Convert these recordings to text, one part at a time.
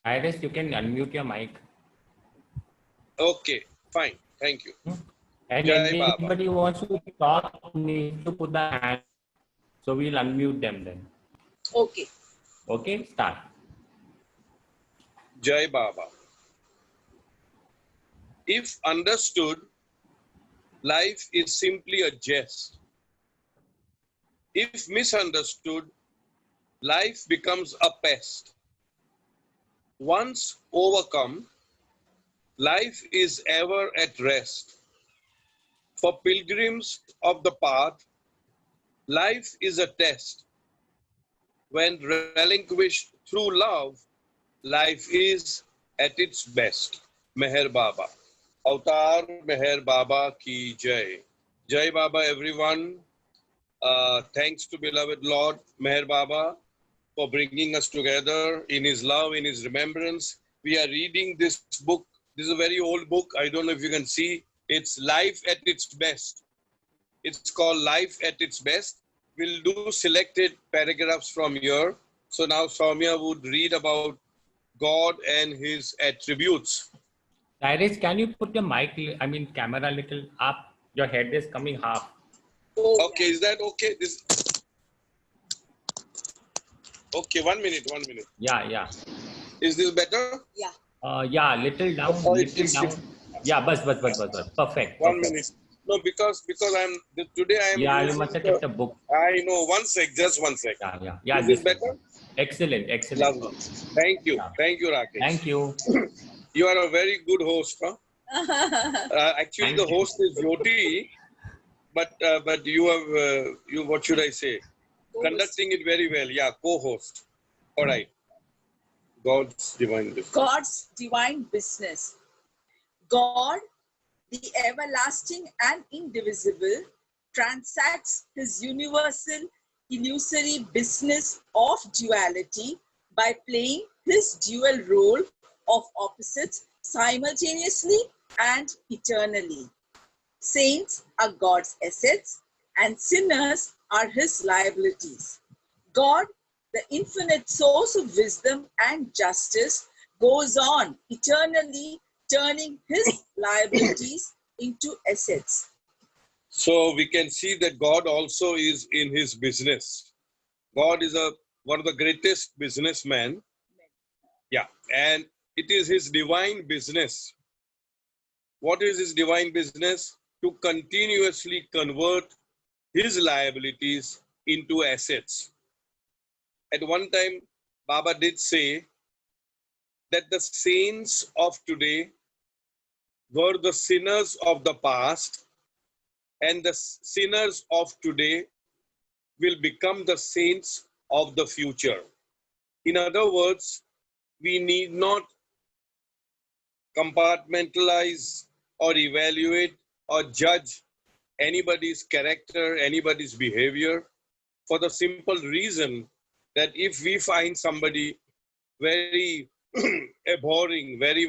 Iris, you can unmute your mic. Okay, fine. Thank you. And Jai Baba. anybody who wants to talk needs to put the hand. So we'll unmute them then. Okay. Okay, start. Jai Baba. If understood, life is simply a jest. If misunderstood, life becomes a pest. Once overcome, life is ever at rest. For pilgrims of the path, life is a test. When relinquished through love, life is at its best. Meher Baba. Avatar Meher Baba ki Jai. Jai Baba, everyone. Thanks to beloved Lord Meher Baba for bringing us together in His love, in His remembrance. We are reading this book. This is a very old book. I don't know if you can see. It's Life at its Best. It's called Life at its Best. We'll do selected paragraphs from here. So now Soumya would read about God and His attributes. Iris, can you put your mic, camera a little up? Your head is coming half. Okay, is that okay? Okay, 1 minute. Yeah. Is this better? Yeah. Yeah, little down, little down. Yeah, bus. Perfect. 1 minute. No, because today I am. Yeah, you must have kept a book. I know. 1 sec. Just 1 sec. Yeah. Is this better? Excellent. Lovely. Thank you. Yeah. Thank you, Rakesh. Thank you. You are a very good host, huh? Actually, the host is Jyoti, but you have you. What should I say? Conducting it very well. Yeah, co-host. All right. God's divine business. God's divine business. God, the everlasting and indivisible, transacts his universal illusory business of duality by playing his dual role of opposites simultaneously and eternally. Saints are God's assets and sinners are his liabilities. God, the infinite source of wisdom and justice, goes on eternally turning his liabilities into assets. So we can see that God also is in his business. God is one of the greatest businessmen. Yeah, and it is his divine business. What is his divine business? To continuously convert his liabilities into assets. At one time, Baba did say that the saints of today were the sinners of the past, and the sinners of today will become the saints of the future. In other words, we need not compartmentalize or evaluate or judge anybody's character, anybody's behavior, for the simple reason that if we find somebody very abhorring, very,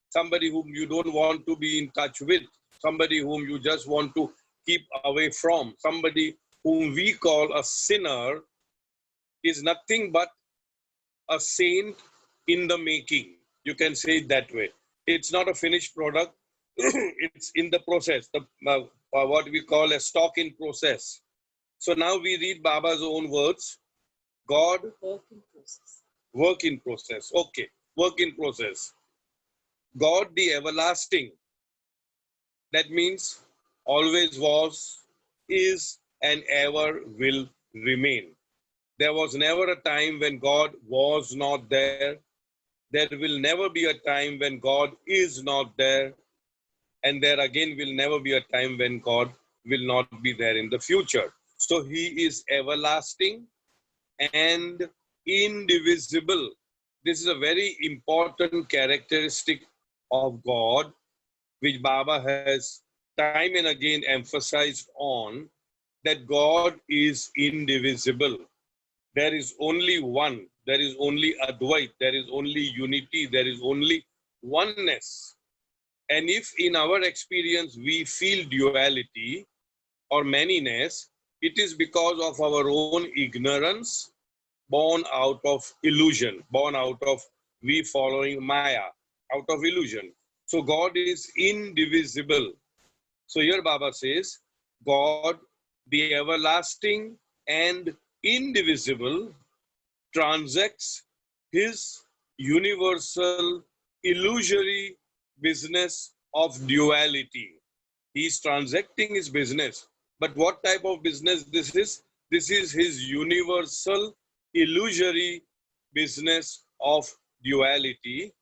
somebody whom you don't want to be in touch with, somebody whom you just want to keep away from, somebody whom we call a sinner, is nothing but a saint in the making. You can say it that way. It's not a finished product. It's in the process, what we call a stock in process. So now we read Baba's own words. God, Work in process. Work in process. Okay, work in process. God the everlasting. That means always was, is, and ever will remain. There was never a time when God was not there. There will never be a time when God is not there. And there again will never be a time when God will not be there in the future. So he is everlasting and indivisible. This is a very important characteristic of God, which Baba has time and again emphasized on, that God is indivisible. There is only one, there is only Advait, there is only unity, there is only oneness. And if in our experience we feel duality or manyness, it is because of our own ignorance, born out of illusion, born out of we following Maya, out of illusion. So God is indivisible. So here Baba says, God, the everlasting and indivisible, transacts his universal illusory business of duality. He's transacting his business. But what type of business this is? This is his universal illusory business of duality.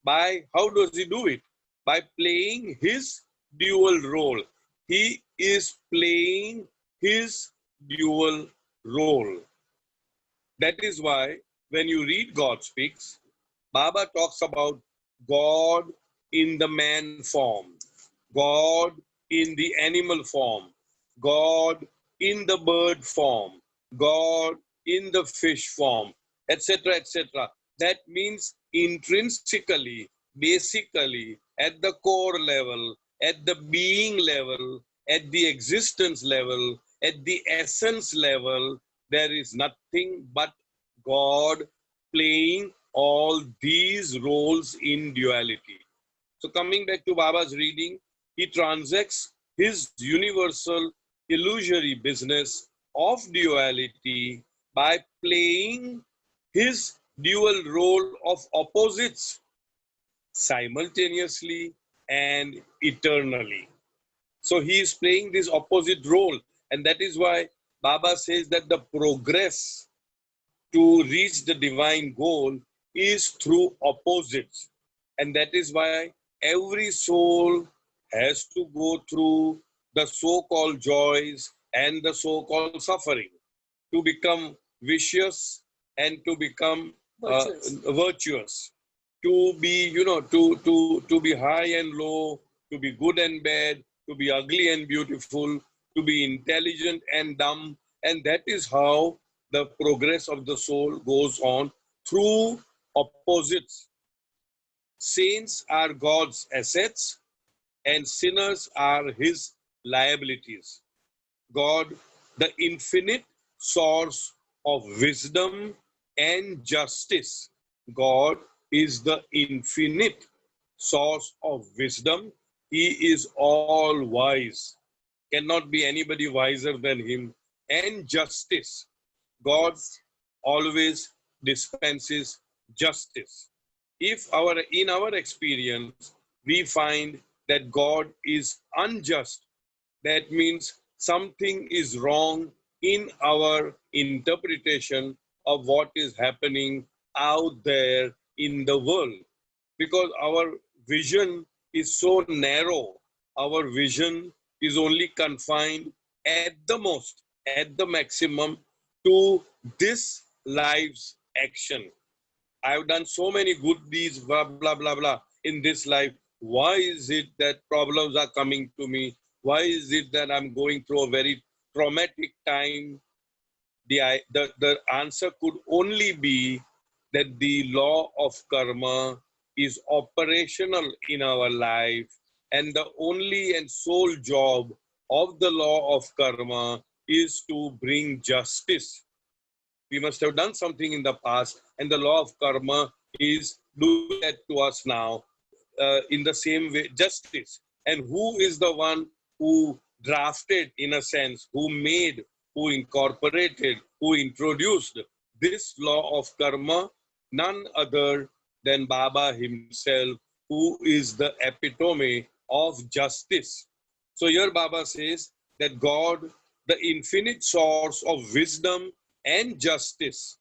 By how does he do it? By playing his dual role. He is playing his dual role. That is why when you read God Speaks, Baba talks about God in the man form, God in the animal form, God in the bird form, God in the fish form, etc., etc. That means intrinsically, basically, at the core level, at the being level, at the existence level, at the essence level, there is nothing but God playing all these roles in duality. So coming back to Baba's reading, he transacts his universal illusory business of duality by playing his dual role of opposites simultaneously and eternally. So he is playing this opposite role, and that is why Baba says that the progress to reach the divine goal is through opposites. And that is why every soul has to go through the so-called joys and the so-called suffering to become vicious and to become virtuous, to be, to be high and low, to be good and bad, to be ugly and beautiful, to be intelligent and dumb. And that is how the progress of the soul goes on through opposites. Saints are God's assets and sinners are his liabilities. God, the infinite source of wisdom and justice. God is the infinite source of wisdom. He is all wise. Cannot be anybody wiser than him. And justice. God always dispenses justice. If in our experience we find that God is unjust, that means something is wrong in our interpretation of what is happening out there in the world. Because our vision is so narrow, our vision is only confined at the most, at the maximum, to this life's action. I've done so many good deeds, blah, blah, blah, blah, in this life. Why is it that problems are coming to me? Why is it that I'm going through a very traumatic time? The answer could only be that the law of karma is operational in our life, and the only and sole job of the law of karma is to bring justice. We must have done something in the past, and the law of karma is doing that to us now in the same way, justice. And who is the one who drafted, in a sense, who made, who incorporated, who introduced this law of karma? None other than Baba himself, who is the epitome of justice. So here Baba says that God, the infinite source of wisdom and justice,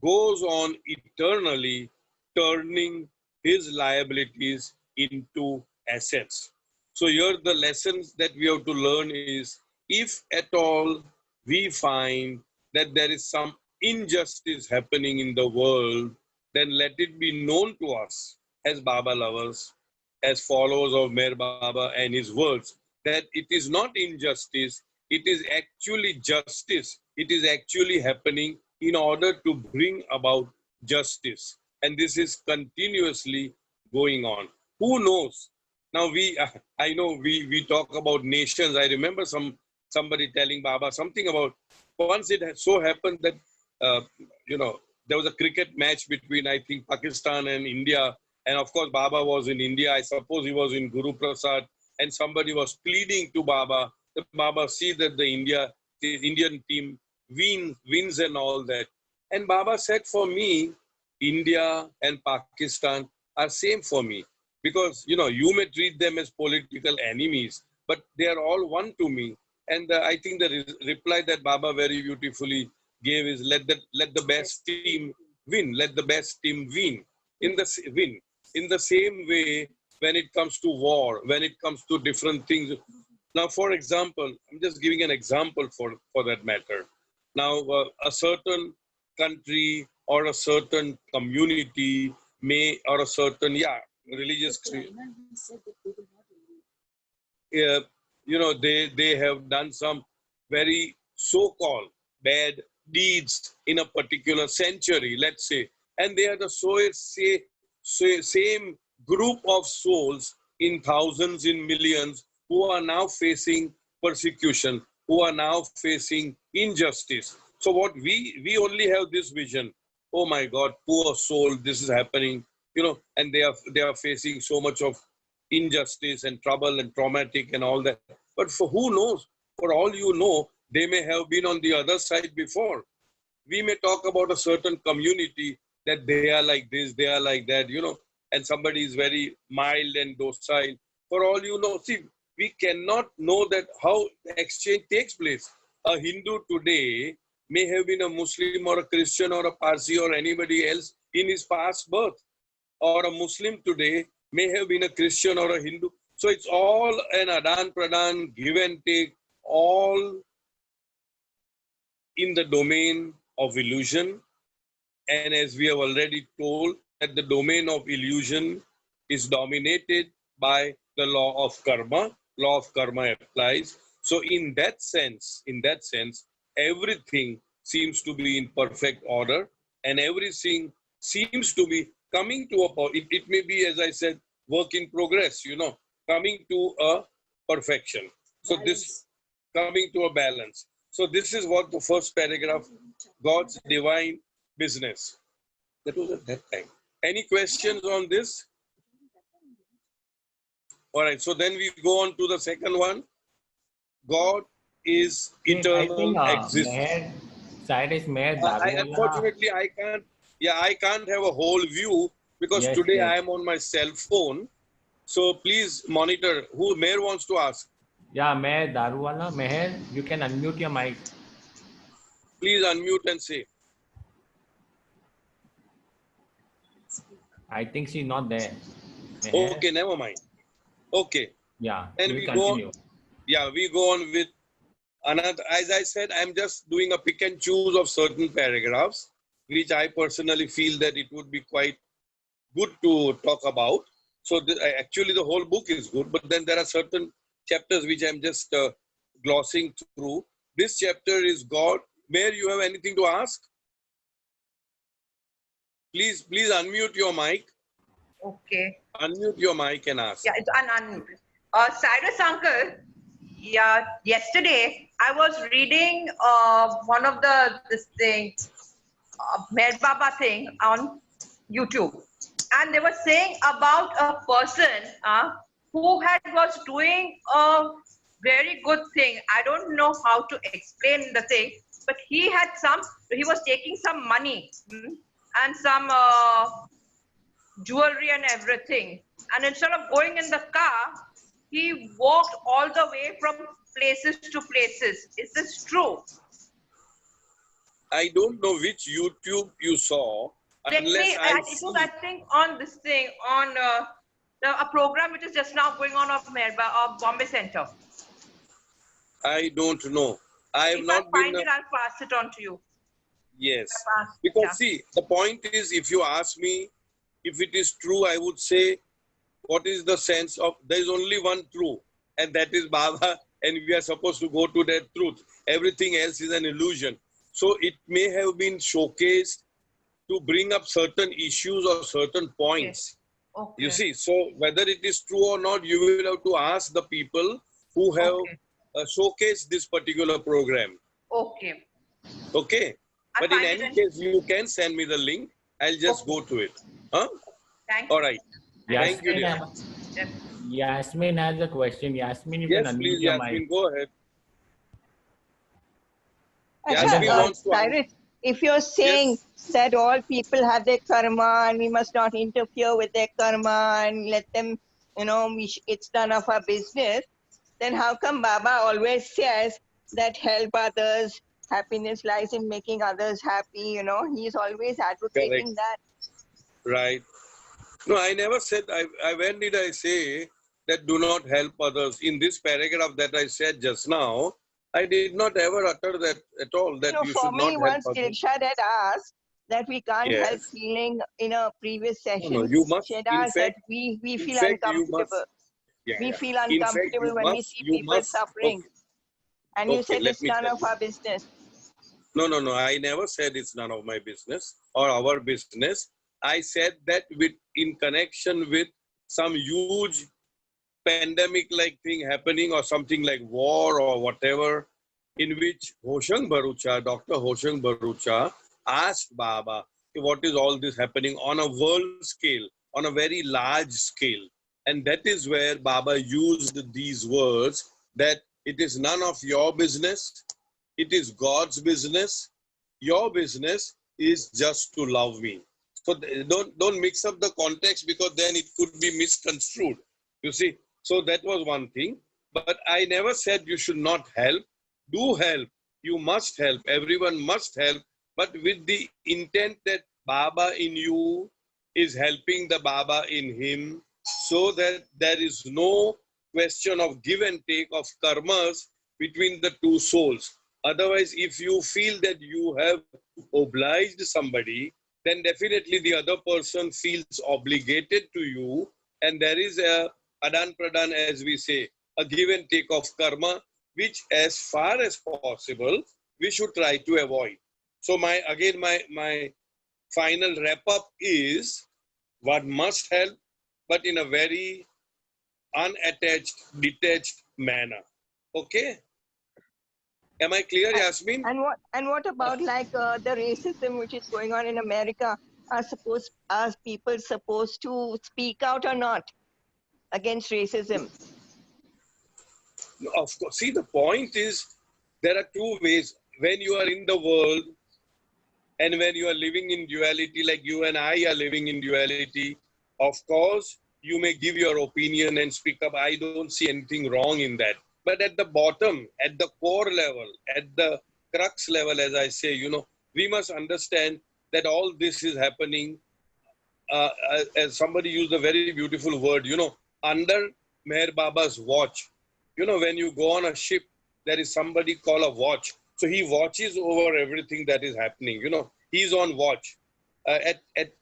goes on eternally turning his liabilities into assets. So here the lessons that we have to learn is, if at all we find that there is some injustice happening in the world, then let it be known to us as Baba lovers, as followers of Mer Baba and his words, that it is not injustice, it is actually justice. It is actually happening in order to bring about justice. And this is continuously going on. Who knows? Now I know we talk about nations. I remember somebody telling Baba something about, once it had so happened that, there was a cricket match between, I think, Pakistan and India. And of course, Baba was in India. I suppose he was in Guru Prasad. And somebody was pleading to Baba, that Baba see that the Indian team wins and all that. And Baba said, for me, India and Pakistan are same for me. Because, you may treat them as political enemies, but they are all one to me. And I think the reply that Baba very beautifully gave is, let the best team win. Let the best team win. Win. In the same way, when it comes to war, when it comes to different things. Now, for example, I'm just giving an example for that matter. Now, a certain country or a certain community or a certain, religious, they have done some very so-called bad deeds in a particular century, let's say, and they are the same group of souls in thousands, in millions, who are now facing persecution, who are now facing injustice. So what we only have this vision, oh my God, poor soul, this is happening, and they are facing so much of injustice and trouble and traumatic and all that. But for who knows, for all you know, they may have been on the other side before. We may talk about a certain community that they are like this, they are like that, and somebody is very mild and docile. For all you know, see, we cannot know that how the exchange takes place. A Hindu today may have been a Muslim or a Christian or a Parsi or anybody else in his past birth. Or a Muslim today may have been a Christian or a Hindu. So it's all an adan pradan, give and take, all in the domain of illusion. And as we have already told, that the domain of illusion is dominated by the law of karma. Law of karma applies. So in that sense, everything seems to be in perfect order, and everything seems to be coming to a point. It may be, as I said, work in progress, coming to a perfection. So this coming to a balance. So this is what the first paragraph, God's divine business. That was at that time. Any questions on this? All right, so then we go on to the second one. God is eternal existence. Side is Meher Daruwala. Unfortunately, I can't have a whole view because today I am on my cell phone. So please monitor. Who Meher wants to ask? Yeah, Meher Daruwala. Meher, you can unmute your mic. Please unmute and say. I think she's not there. Meher. Okay, never mind. Okay. Yeah, Then we continue. We go on with another. As I said, I'm just doing a pick and choose of certain paragraphs, which I personally feel that it would be quite good to talk about. So actually the whole book is good, but then there are certain chapters which I'm just glossing through. This chapter is God. Meher, you have anything to ask? Please unmute your mic. Okay. Unmute your mic and ask. Yeah, it's unmuted. Cyrus uncle, yeah, yesterday I was reading one of this thing, Meher Baba thing on YouTube, and they were saying about a person who was doing a very good thing. I don't know how to explain the thing, but he was taking some money and some jewelry and everything, and instead of going in the car, he walked all the way from places to places. Is this true? I don't know which YouTube you saw. It was, I think, on this thing, on a program which is just now going on of Bombay Center. I don't know. I have not been. If I find it, I'll pass it on to you. Yes. Because see, the point is, if you ask me if it is true, I would say, what is the sense of, there is only one true, and that is Baba, and we are supposed to go to that truth. Everything else is an illusion. So it may have been showcased to bring up certain issues or certain points. Okay. You see, so whether it is true or not, you will have to ask the people who have showcased this particular program. Okay. Okay. But in any case, you can send me the link. I'll just go to it. Huh? Thank All you. right. Thank you, dear. Yasmin has a question. Yasmin, you can Yes, unmute please, your mic. Yasmin, go ahead. Acha, Yasmin wants to Cyrus, if you're saying Yes. that all people have their karma and we must not interfere with their karma and let them, it's none of our business, then how come Baba always says that help others, happiness lies in making others happy, he's always advocating Correct. that. Right. No, I never said, when did I say that do not help others? In this paragraph that I said just now, I did not ever utter that at all, that you For should not me, help once others. Dilshad had asked that we can't help Yes. feeling in a previous No, session, you must, she had in asked that fact, we feel you uncomfortable. must, yeah, We yeah. feel In fact, uncomfortable when we see you people must, suffering. And you okay, said let it's me none tell of you. our business. No, no, no. I never said it's none of my business or our business. I said that in connection with some huge pandemic-like thing happening or something like war or whatever, in which Dr. Hoshang Barucha asked Baba, what is all this happening on a world scale, on a very large scale? And that is where Baba used these words that it is none of your business, it is God's business. Your business is just to love me. So don't mix up the context, because then it could be misconstrued. You see, so that was one thing. But I never said you should not help. Do help. You must help. Everyone must help. But with the intent that Baba in you is helping the Baba in him, so that there is no question of give and take of karmas between the two souls. Otherwise, if you feel that you have obliged somebody, then definitely the other person feels obligated to you, and there is a adan pradan, as we say, a give and take of karma, which as far as possible we should try to avoid. So my final wrap up is one must help, but in a very unattached, detached manner. Okay? Am I clear, Yasmin? And what about like the racism which is going on in America? Are people supposed to speak out or not against racism? Of course. See, the point is there are two ways. When you are in the world and when you are living in duality, like you and I are living in duality, of course, you may give your opinion and speak up. I don't see anything wrong in that. But at the bottom, at the core level, at the crux level, as I say, we must understand that all this is happening, as somebody used a very beautiful word, under Meher Baba's watch. When you go on a ship, there is somebody called a watch. So he watches over everything that is happening. He's on watch.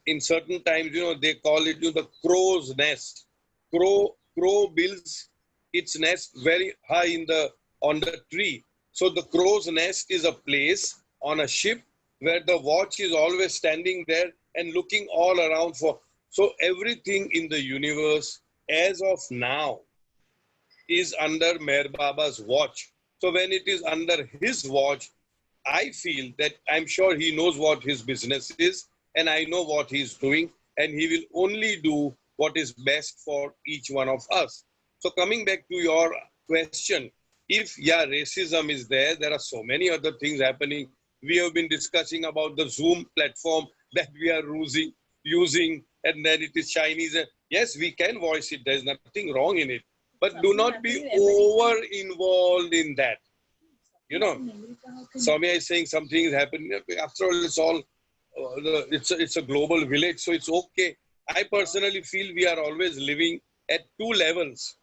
In certain times, they call it the crow's nest. Crow builds its nest very high on the tree. So the crow's nest is a place on a ship where the watch is always standing there and looking all around for. So everything in the universe as of now is under Meher Baba's watch. So when it is under his watch, I feel that I'm sure he knows what his business is, and I know what he's doing, and he will only do what is best for each one of us. So coming back to your question, if racism is there, there are so many other things happening. We have been discussing about the Zoom platform that we are using, and then it is Chinese. Yes, we can voice it. There's nothing wrong in it. But do not be over involved in that. Soumya is saying something is happening. After all, it's all it's a global village, so it's okay. I personally feel we are always living at two levels.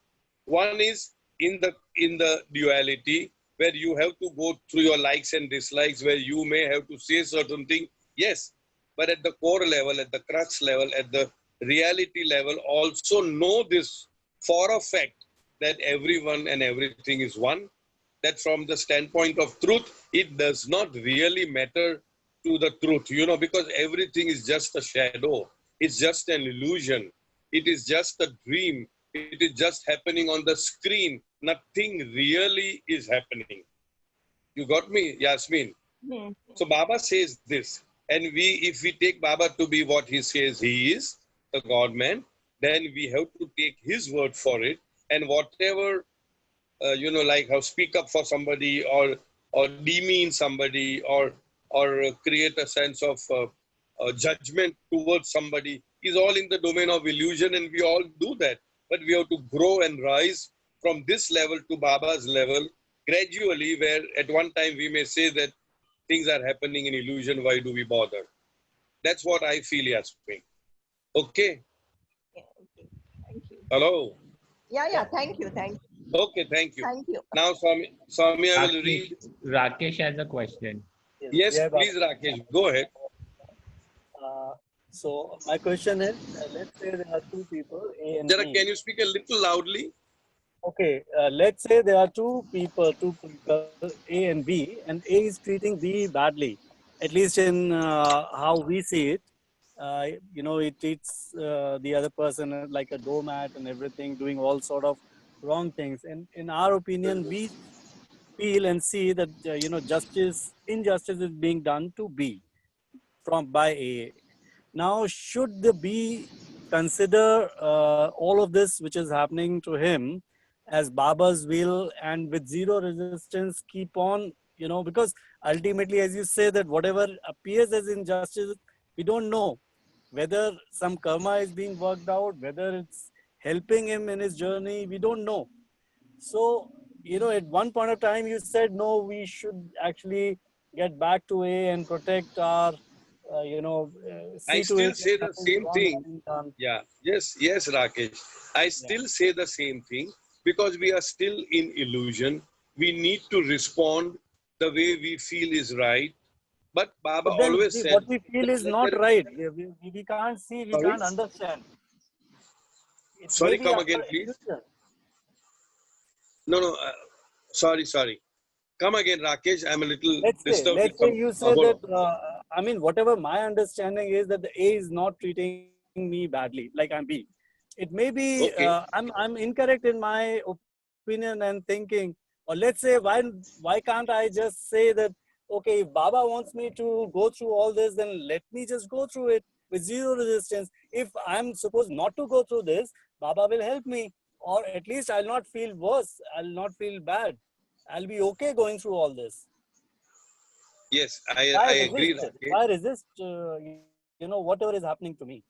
One is in the duality, where you have to go through your likes and dislikes, where you may have to say certain things. Yes, but at the core level, at the crux level, at the reality level, also know this for a fact that everyone and everything is one. That from the standpoint of truth, it does not really matter to the truth, because everything is just a shadow. It's just an illusion. It is just a dream. It is just happening on the screen. Nothing really is happening. You got me, Yasmin? Hmm. So Baba says this, and if we take Baba to be what he says he is, the God man, then we have to take his word for it, and whatever like how speak up for somebody or demean somebody or create a sense of judgment towards somebody is all in the domain of illusion, and we all do that. But we have to grow and rise from this level to Baba's level gradually, where at one time we may say that things are happening in illusion, why do we bother? That's what I feel, Yasmin. Okay. Yeah, okay. Thank you. Hello. Yeah, thank you. Okay, thank you. Thank you. Now, Swami, I will Rakesh, read. Rakesh has a question. Yes, Yeah, please, Rakesh, go ahead. so my question is, let's say there are two people, A and Jara, B. can you speak a little loudly? Okay, let's say there are two people, A and B, and A is treating B badly, at least in how we see it. It treats the other person like a doormat and everything, doing all sort of wrong things. And in our opinion, we feel and see that injustice is being done to B by A. Now, should the B consider all of this which is happening to him as Baba's will and with zero resistance keep on, because ultimately, as you say, that whatever appears as injustice, we don't know whether some karma is being worked out, whether it's helping him in his journey, we don't know. So, at one point of time, you said, no, we should actually get back to A and protect our, I see to still it that say the nothing same wrong is thing. being done. Yeah, yes, Rakesh. I Yeah. still say the same thing because we are still in illusion. We need to respond the way we feel is right. But Baba But then always said what we feel that is let not there, right. We can't see, we sorry, can't understand. It may sorry, be come our again, please. illusion. No, sorry. Come again, Rakesh. I'm a little disturbed with Let's say some. you say Hold that, on. whatever my understanding is that the A is not treating me badly, like I'm B. It may be, Okay. I'm incorrect in my opinion and thinking, or let's say, why can't I just say that, okay, if Baba wants me to go through all this, then let me just go through it with zero resistance. If I'm supposed not to go through this, Baba will help me, or at least I'll not feel worse. I'll not feel bad. I'll be okay going through all this. Yes, Why I resist agree, it? Rakesh. Why resist, whatever is happening to me?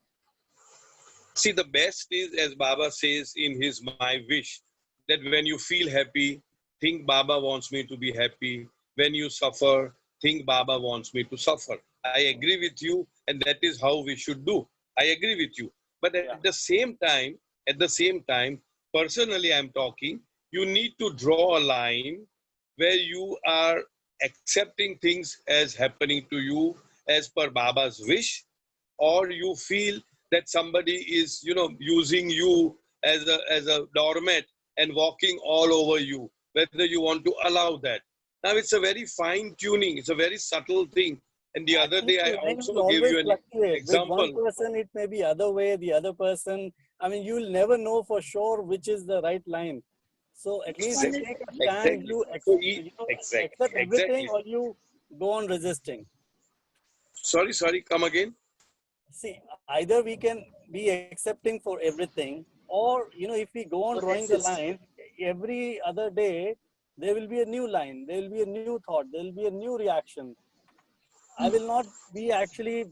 See, the best is, as Baba says in his My Wish, that when you feel happy, think Baba wants me to be happy. When you suffer, think Baba wants me to suffer. I agree with you, and that is how we should do. I agree with you. But Yeah. at the same time, personally, I'm talking, you need to draw a line where you are accepting things as happening to you as per Baba's wish, or you feel that somebody is using you as a doormat and walking all over you, whether you want to allow that. Now it's a very fine tuning, it's a very subtle thing. And the other Actually, day I the line also will gave always you an fluctuate. With one example. person, it may be other way. The other person, you'll never know for sure which is the right line. So at least you Exactly. take a stand. Exactly. So Accept everything, exactly. or you go on resisting. Sorry, come again. See, either we can be accepting for everything, or if we go on Or drawing the resist. line every other day, there will be a new line, there will be a new thought, there will be a new reaction. I will not be actually,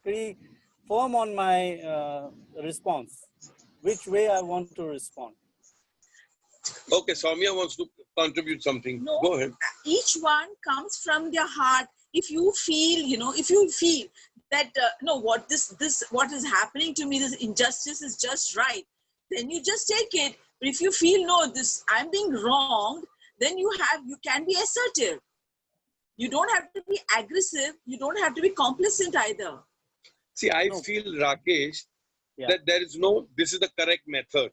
pretty firm on my response, which way I want to respond. Okay, Soumya wants to contribute something. No, Go ahead. each one comes from their heart. If you feel, if you feel that no, what is happening to me, this injustice is just right, then you just take it. But if you feel no, this I'm being wronged, then you can be assertive. You don't have to be aggressive. You don't have to be complacent either. See, I No, feel, Rakesh, yeah, that this is the correct method.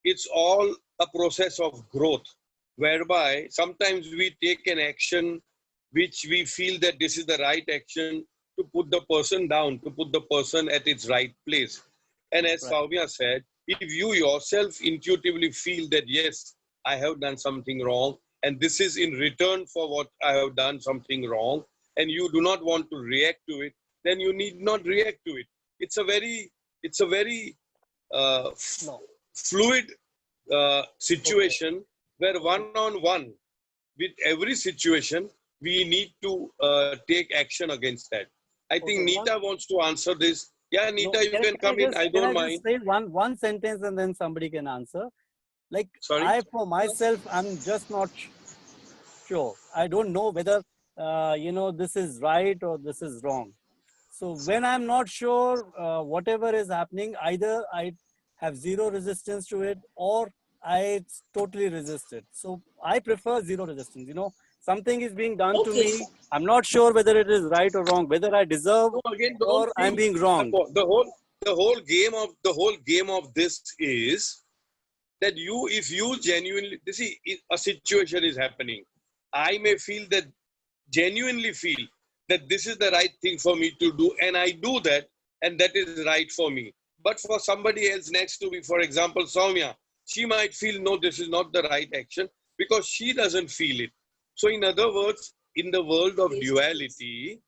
It's all a process of growth, whereby sometimes we take an action which we feel that this is the right action to put the person down, to put the person at its right place. And as right, Soumya said, if you yourself intuitively feel that, yes, I have done something wrong, and this is in return for what I have done something wrong, and you do not want to react to it, then you need not react to it. It's a very fluid situation where one-on-one with every situation, we need to take action against that. I think Neeta wants to answer this. Yeah, Neeta, you can come in. I don't mind. Say one sentence and then somebody can answer. Like, Sorry? I, for myself, I'm just not sure. I don't know whether, this is right or this is wrong. So when I'm not sure, whatever is happening, either I have zero resistance to it or I totally resist it. So I prefer zero resistance. Something is being done to me. I'm not sure whether it is right or wrong, whether I deserve No, again, or I'm being wrong. The whole game of this is that if you genuinely, see, a situation is happening, I may genuinely feel that this is the right thing for me to do, and I do that, and that is right for me. But for somebody else next to me, for example, Soumya, she might feel, no, this is not the right action because she doesn't feel it. So in other words, in the world of duality,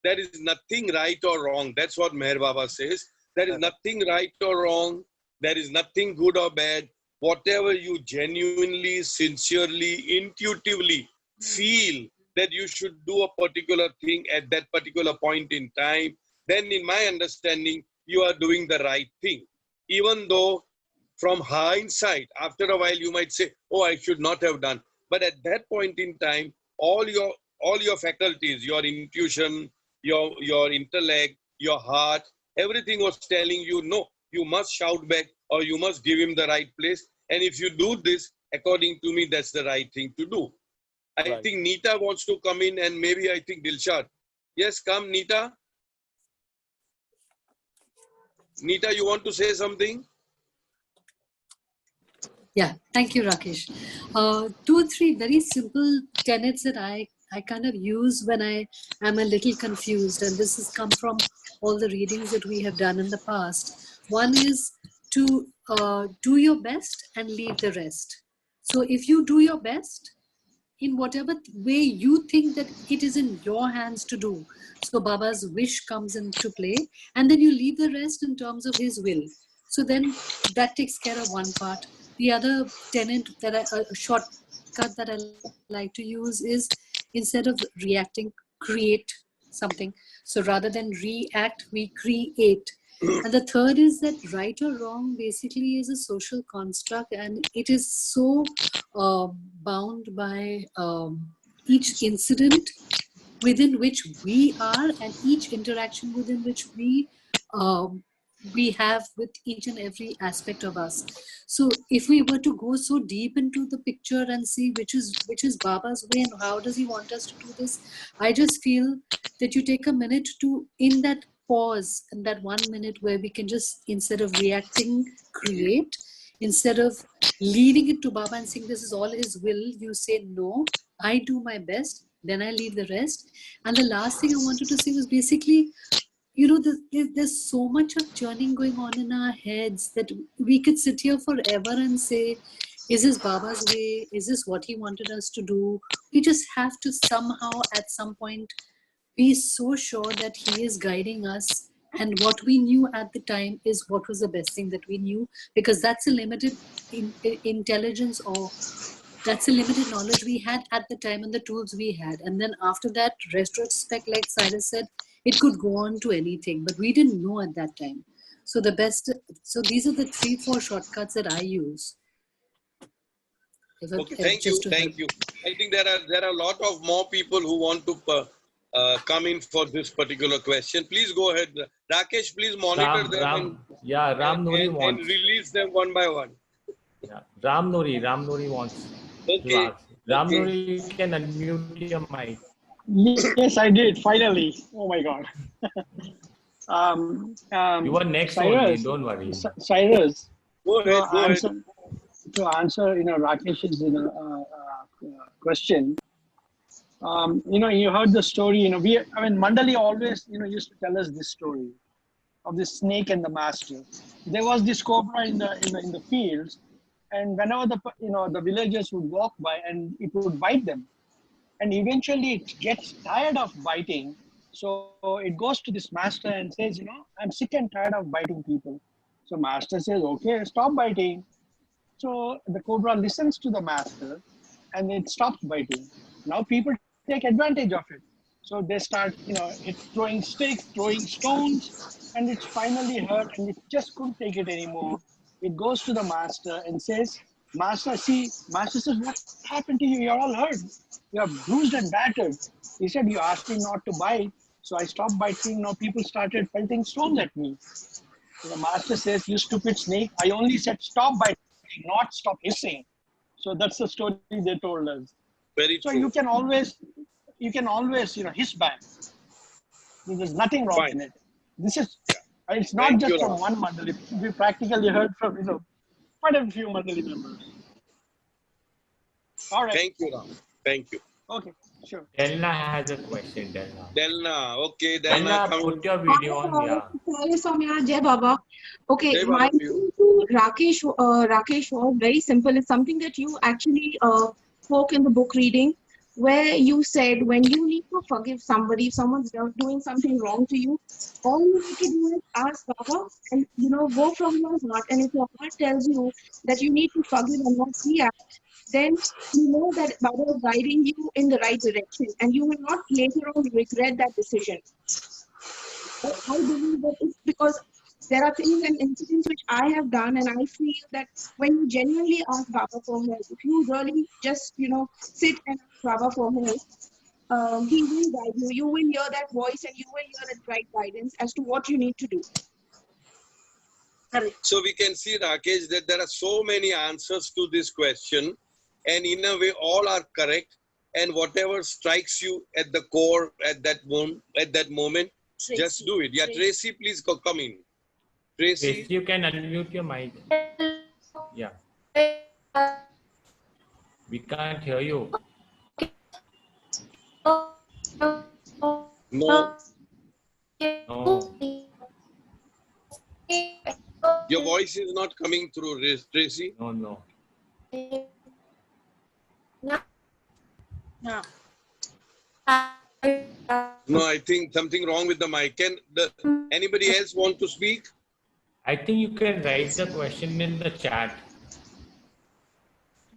there is nothing right or wrong. That's what Meher Baba says. There is nothing right or wrong. There is nothing good or bad. Whatever you genuinely, sincerely, intuitively feel that you should do a particular thing at that particular point in time, then in my understanding, you are doing the right thing. Even though from hindsight, after a while, you might say, oh, I should not have done. But at that point in time, all your faculties, your intuition, your intellect, your heart, everything was telling you, no, you must shout back or you must give him the right place. And if you do this, according to me, that's the right thing to do. I think Neeta wants to come in, and maybe I think Dilshad. Yes, come, Neeta. Neeta, you want to say something? Yeah, thank you, Rakesh. 2 or 3 very simple tenets that I kind of use when I am a little confused, and this has come from all the readings that we have done in the past. One is to do your best and leave the rest. So if you do your best in whatever way you think that it is in your hands to do, so Baba's wish comes into play, and then you leave the rest in terms of his will. So then that takes care of one part. The other tenet that a shortcut that I like to use is, instead of reacting, create something. So rather than react, we create. And the third is that right or wrong basically is a social construct, and it is so bound by each incident within which we are, and each interaction within which we have with each and every aspect of us. So if we were to go so deep into the picture and see which is Baba's way and how does he want us to do this, I just feel that you take a minute to, in that pause, in that 1 minute where we can just, instead of reacting, create. Instead of leaving it to Baba and saying this is all his will, you say, no, I do my best, then I leave the rest. And the last thing I wanted to say was basically, there's so much of churning going on in our heads that we could sit here forever and say, is this Baba's way? Is this what he wanted us to do? We just have to somehow at some point be so sure that he is guiding us, and what we knew at the time is what was the best thing that we knew, because that's a limited intelligence, or that's a limited knowledge we had at the time and the tools we had. And then after that, retrospect, like Cyrus said, it could go on to anything, but we didn't know at that time. So these are the 3-4 shortcuts that I use. Okay, thank you. I think there are a lot of more people who want to come in for this particular question. Please go ahead. Rakesh, please monitor them and release them one by one. Yeah, Ram Nori wants to ask. Ram Nori, you can unmute your mic. Yes, I did, finally. Oh my God. You were next Cyrus, only, don't worry. Cyrus, Go ahead. to answer, Rakesh's, question. You heard the story, Mandali always, used to tell us this story of the snake and the master. There was this cobra in the fields, and whenever the villagers would walk by, and it would bite them, and eventually it gets tired of biting. So it goes to this master and says, I'm sick and tired of biting people. So master says, okay, stop biting. So the cobra listens to the master and it stops biting. Now people take advantage of it. So they start, throwing sticks, throwing stones, and it's finally hurt and it just couldn't take it anymore. It goes to the master and says, Master, see, master says, what happened to you? You're all hurt. You're bruised and battered. He said, you asked me not to bite. So I stopped biting. Now people started pelting stones at me. So the master says, you stupid snake, I only said stop biting, not stop hissing. So that's the story they told us. Very So true. you can always, hiss back. There's nothing wrong in Fine. it. This is, it's not Thank just you, from Ram. one mandali. We practically heard from, quite a few mandali members. All right. Thank you, Ram. Thank you. Okay, sure. Delna has a question, Delna. Delna, okay, Delna, Delna, come put in. your video on, yeah. Sorry, Soumya. Jai Baba. Okay, Jai my Baba to you. question to Rakesh was very simple. It's something that you actually spoke in the book reading, where you said when you need to forgive somebody, if someone's doing something wrong to you, all you need to do is ask Baba and go from your heart. And if your heart tells you that you need to forgive and not react, then you know that Baba is guiding you in the right direction, and you will not later on regret that decision. But I believe that it's because there are things and incidents which I have done, and I feel that when you genuinely ask Baba for help, if you really just sit and ask Baba for help, he will guide you. You will hear that voice, and you will hear that right guidance as to what you need to do. So we can see, Rakesh, that there are so many answers to this question, and in a way, all are correct. And whatever strikes you at the core at that moment, Tracy, just do it. Yeah, Tracy, please come in. Tracy, Tracy, you can unmute your mic. Yeah. We can't hear you. no, No. your voice is not coming through, Tracy. No. Yeah. No, I think something wrong with the mic. Anybody else want to speak? I think you can write the question in the chat.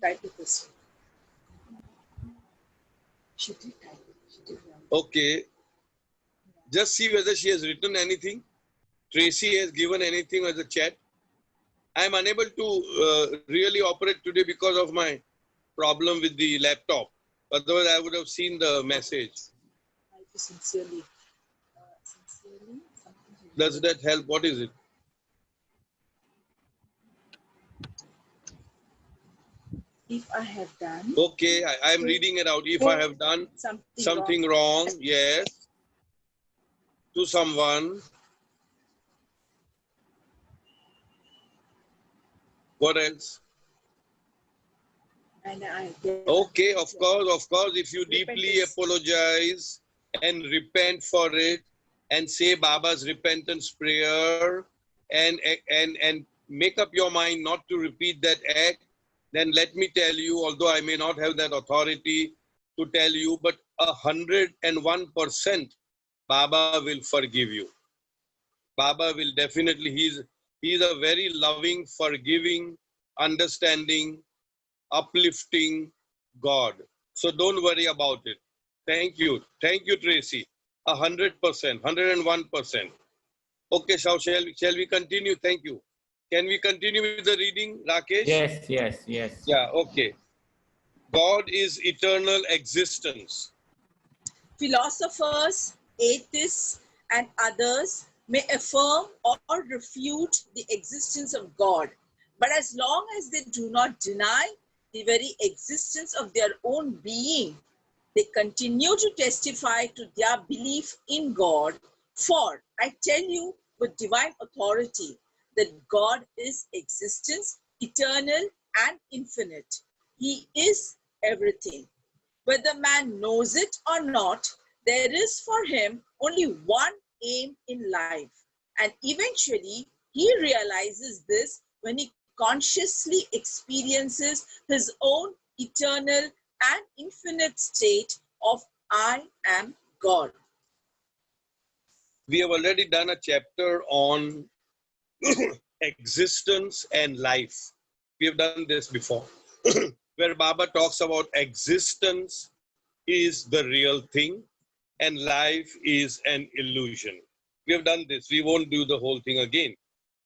Type it this way. She did type it. She did write it. Okay. Just see whether she has written anything. Tracy has given anything as a chat. I am unable to really operate today because of my problem with the laptop. Otherwise, I would have seen the message. Type it sincerely. Sincerely. Does that help? What is it? If I have done Okay, I am reading it out. If I have done something wrong, yes, to someone. What else? and I Okay, of course, if you deeply apologize and repent for it and say Baba's repentance prayer and make up your mind not to repeat that act, then let me tell you, although I may not have that authority to tell you, but 101% Baba will forgive you. Baba will definitely, he's a very loving, forgiving, understanding, uplifting God. So don't worry about it. Thank you, Tracy. 100%, 101%. Okay, shall we continue? Thank you. Can we continue with the reading, Rakesh? Yes. Yeah, okay. God is eternal existence. Philosophers, atheists, and others may affirm or refute the existence of God, but as long as they do not deny the very existence of their own being, they continue to testify to their belief in God. For I tell you with divine authority that God is existence, eternal and infinite. He is everything. Whether man knows it or not, there is for him only one aim in life. And eventually, he realizes this when he consciously experiences his own eternal and infinite state of I am God. We have already done a chapter on existence and life. We have done this before, where Baba talks about existence is the real thing and life is an illusion. We have done this. We won't do the whole thing again.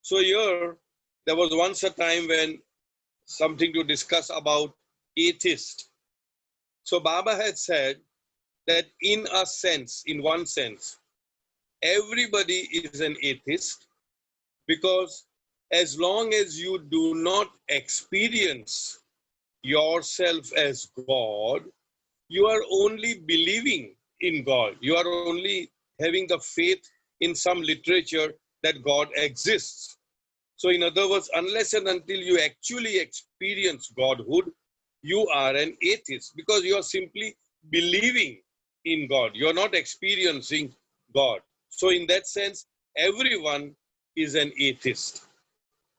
So here, there was once a time when something to discuss about atheist. So Baba had said that in a sense, in one sense, everybody is an atheist, because as long as you do not experience yourself as God, you are only believing in God. You are only having the faith in some literature that God exists. So in other words, unless and until you actually experience Godhood, you are an atheist, because you are simply believing in God. You are not experiencing God. So in that sense, everyone is an atheist.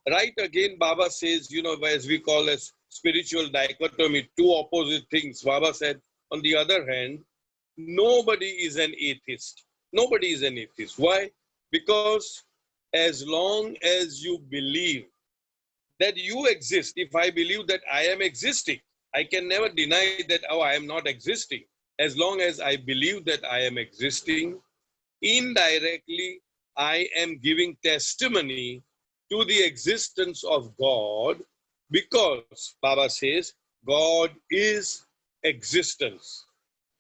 Right, again, Baba says, as we call as spiritual dichotomy, two opposite things. Baba said, on the other hand, nobody is an atheist. Nobody is an atheist. Why? Because as long as you believe that you exist, if I believe that I am existing, I can never deny that, oh, I am not existing. As long as I believe that I am existing, indirectly, I am giving testimony to the existence of God, because Baba says God is existence,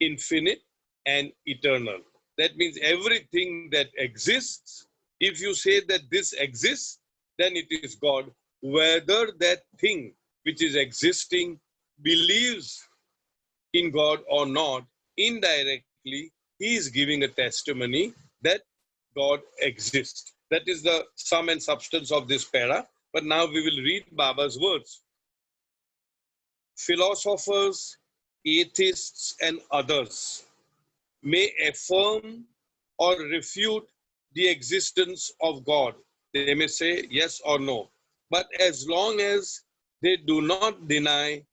infinite and eternal. That means everything that exists, if you say that this exists, then it is God. Whether that thing which is existing believes in God or not, indirectly, he is giving a testimony that God exists. That is the sum and substance of this para. But now we will read Baba's words. Philosophers, atheists, and others may affirm or refute the existence of God. They may say yes or no. But as long as they do not deny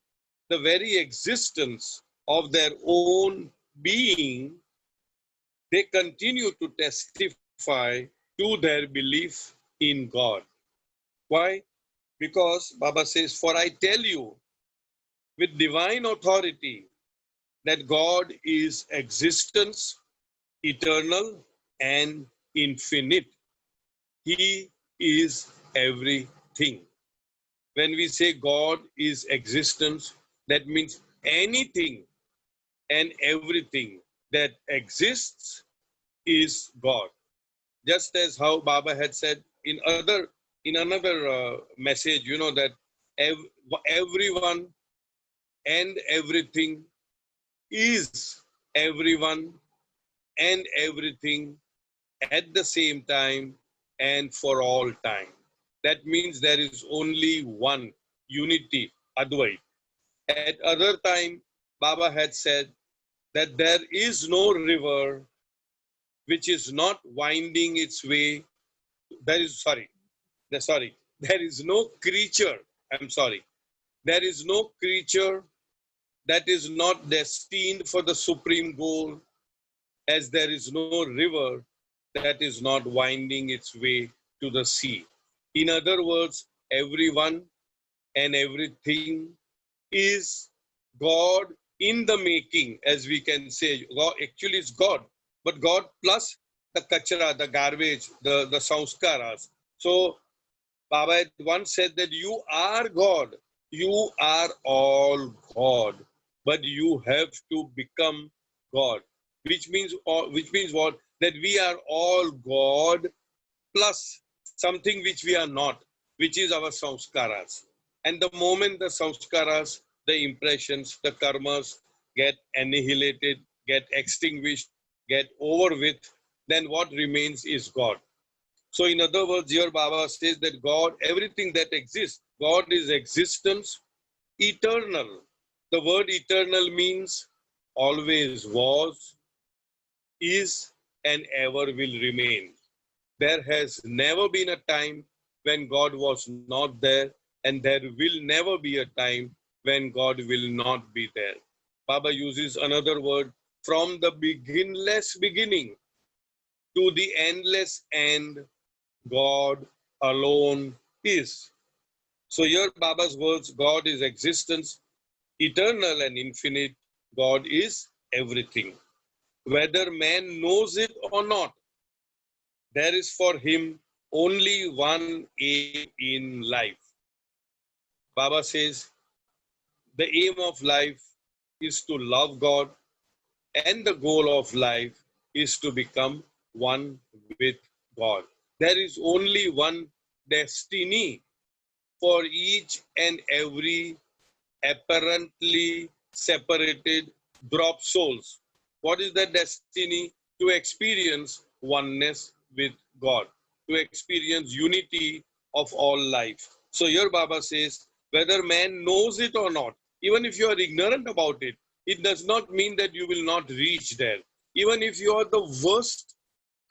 the very existence of their own being, they continue to testify to their belief in God. Why? Because Baba says, for I tell you with divine authority that God is existence, eternal and infinite. He is everything. When we say God is existence, that means anything and everything that exists is God. Just as how Baba had said in another message, that everyone and everything is everyone and everything at the same time and for all time. That means there is only one unity, Advait. At other time, Baba had said that there is no river which is not winding its way. There is no creature. There is no creature that is not destined for the supreme goal, as there is no river that is not winding its way to the sea. In other words, everyone and everything is God in the making, as we can say. God actually is God, but God plus the kachara, the garbage, the sanskaras. So Baba had once said that you are God. You are all God, but you have to become God, which means what? That we are all God plus something which we are not, which is our sanskaras. And the moment the sanskaras, the impressions, the karmas get annihilated, get extinguished, get over with, then what remains is God. So in other words, here Baba says that God, everything that exists, God is existence, eternal. The word eternal means always was, is, and ever will remain. There has never been a time when God was not there, and there will never be a time when God will not be there. Baba uses another word, from the beginless beginning to the endless end, God alone is. So here Baba's words, God is existence, eternal and infinite. God is everything. Whether man knows it or not, there is for him only one aim in life. Baba says, the aim of life is to love God, and the goal of life is to become one with God. There is only one destiny for each and every apparently separated drop souls. What is that destiny? To experience oneness with God, to experience unity of all life. So here Baba says, whether man knows it or not, even if you are ignorant about it, it does not mean that you will not reach there. Even if you are the worst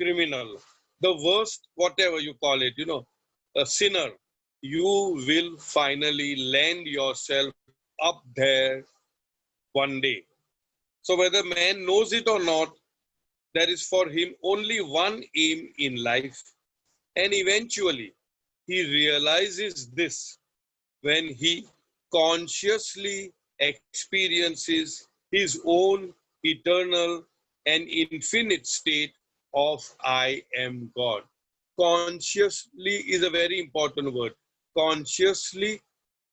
criminal, the worst, whatever you call it, a sinner, you will finally land yourself up there one day. So whether man knows it or not, there is for him only one aim in life. And eventually, he realizes this when he consciously experiences his own eternal and infinite state of I am God. Consciously is a very important word. Consciously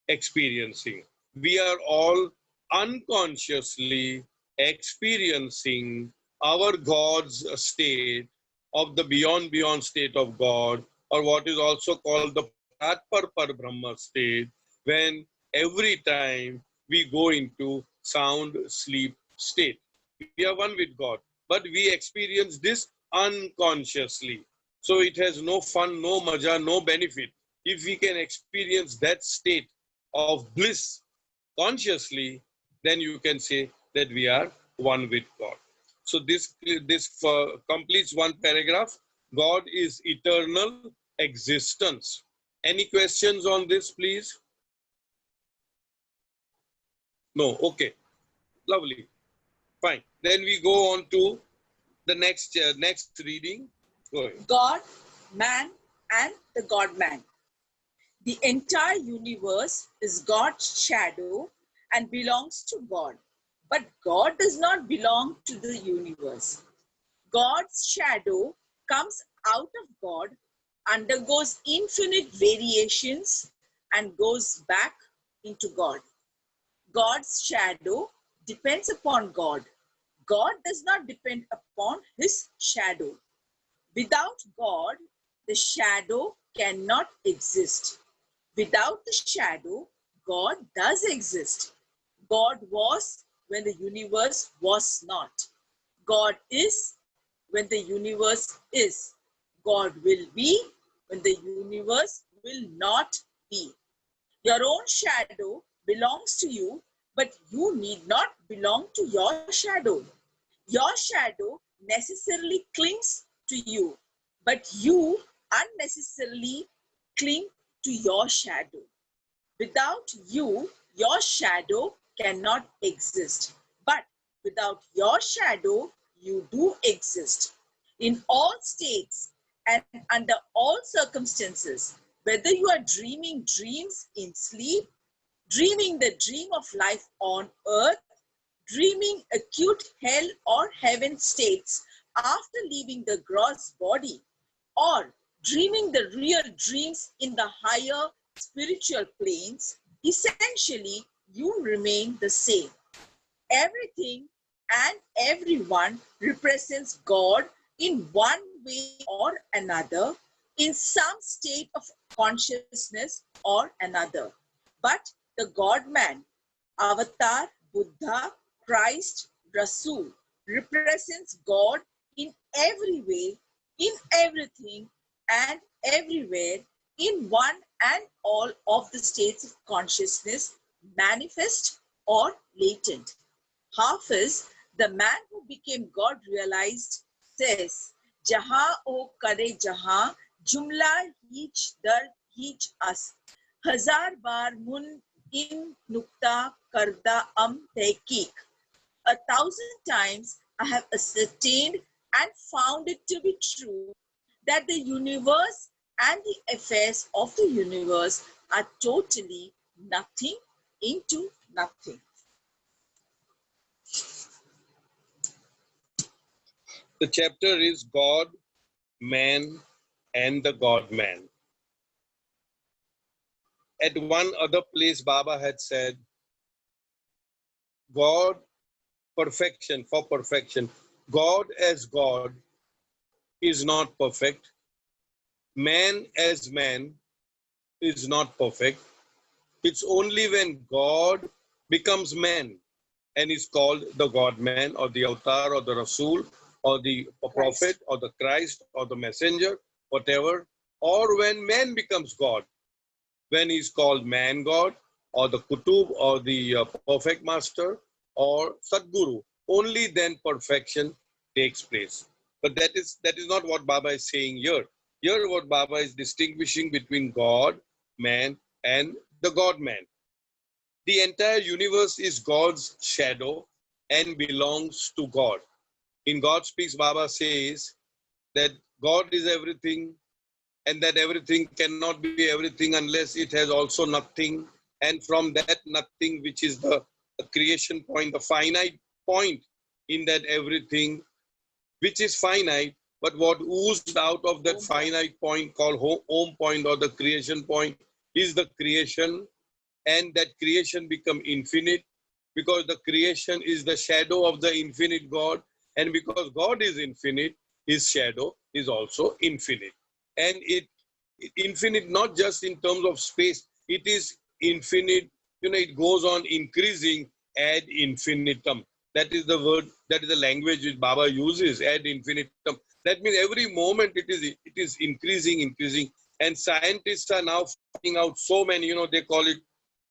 experiencing. We are all unconsciously experiencing our God's state of the beyond state of God, or what is also called the Paratpar Par Brahma state, when every time we go into sound sleep state. We are one with God, but we experience this unconsciously. So it has no fun, no maja, no benefit. If we can experience that state of bliss consciously, then you can say that we are one with God. So this completes one paragraph. God is eternal existence. Any questions on this, please? No. Okay. Lovely. Fine. Then we go on to the next reading. Go ahead. God, man, and the God-man. The entire universe is God's shadow and belongs to God. But God does not belong to the universe. God's shadow comes out of God, undergoes infinite variations, and goes back into God. God's shadow depends upon God. God does not depend upon his shadow. Without God, the shadow cannot exist. Without the shadow, God does exist. God was when the universe was not. God is when the universe is. God will be when the universe will not be. Your own shadow belongs to you, but you need not belong to your shadow. Your shadow necessarily clings to you, but you unnecessarily cling to your shadow. Without you, your shadow cannot exist. But without your shadow, you do exist. In all states and under all circumstances, whether you are dreaming dreams in sleep, dreaming the dream of life on earth, dreaming acute hell or heaven states after leaving the gross body, or dreaming the real dreams in the higher spiritual planes, essentially you remain the same. Everything and everyone represents God in one way or another, in some state of consciousness or another. But the God-man, Avatar, Buddha, Christ, Rasul, represents God in every way, in everything, and everywhere, in one and all of the states of consciousness, manifest or latent. Hafiz, the man who became God realized, says, Jaha o kare jaha, jumla hich dar hich as. Hazar bar mun in nukta karda tehkeek. 1,000 times I have ascertained and found it to be true that the universe and the affairs of the universe are totally nothing into nothing. The chapter is God, Man, and the God-Man. At one other place, Baba had said, God, perfection, for perfection. God as God is not perfect. Man as man is not perfect. It's only when God becomes man and is called the God-Man or the Avatar or the Rasul or the Prophet or the Christ or the Messenger, whatever, or when man becomes God, when he's called Man God or the Kutub or the Perfect Master or Sadguru, only then perfection takes place. But that is not what Baba is saying here. Here what Baba is distinguishing between God, man, and the God-Man. The entire universe is God's shadow and belongs to God. In God Speaks, Baba says that God is everything and that everything cannot be everything unless it has also nothing. And from that nothing, which is the creation point, the finite point in that everything, which is finite, but what oozed out of that finite point called home point or the creation point is the creation, and that creation become infinite because the creation is the shadow of the infinite God, and because God is infinite, his shadow is also infinite. And it infinite not just in terms of space, it is infinite, it goes on increasing ad infinitum. That is the word, that is the language which Baba uses, ad infinitum. That means every moment it is increasing, and scientists are now finding out so many, they call it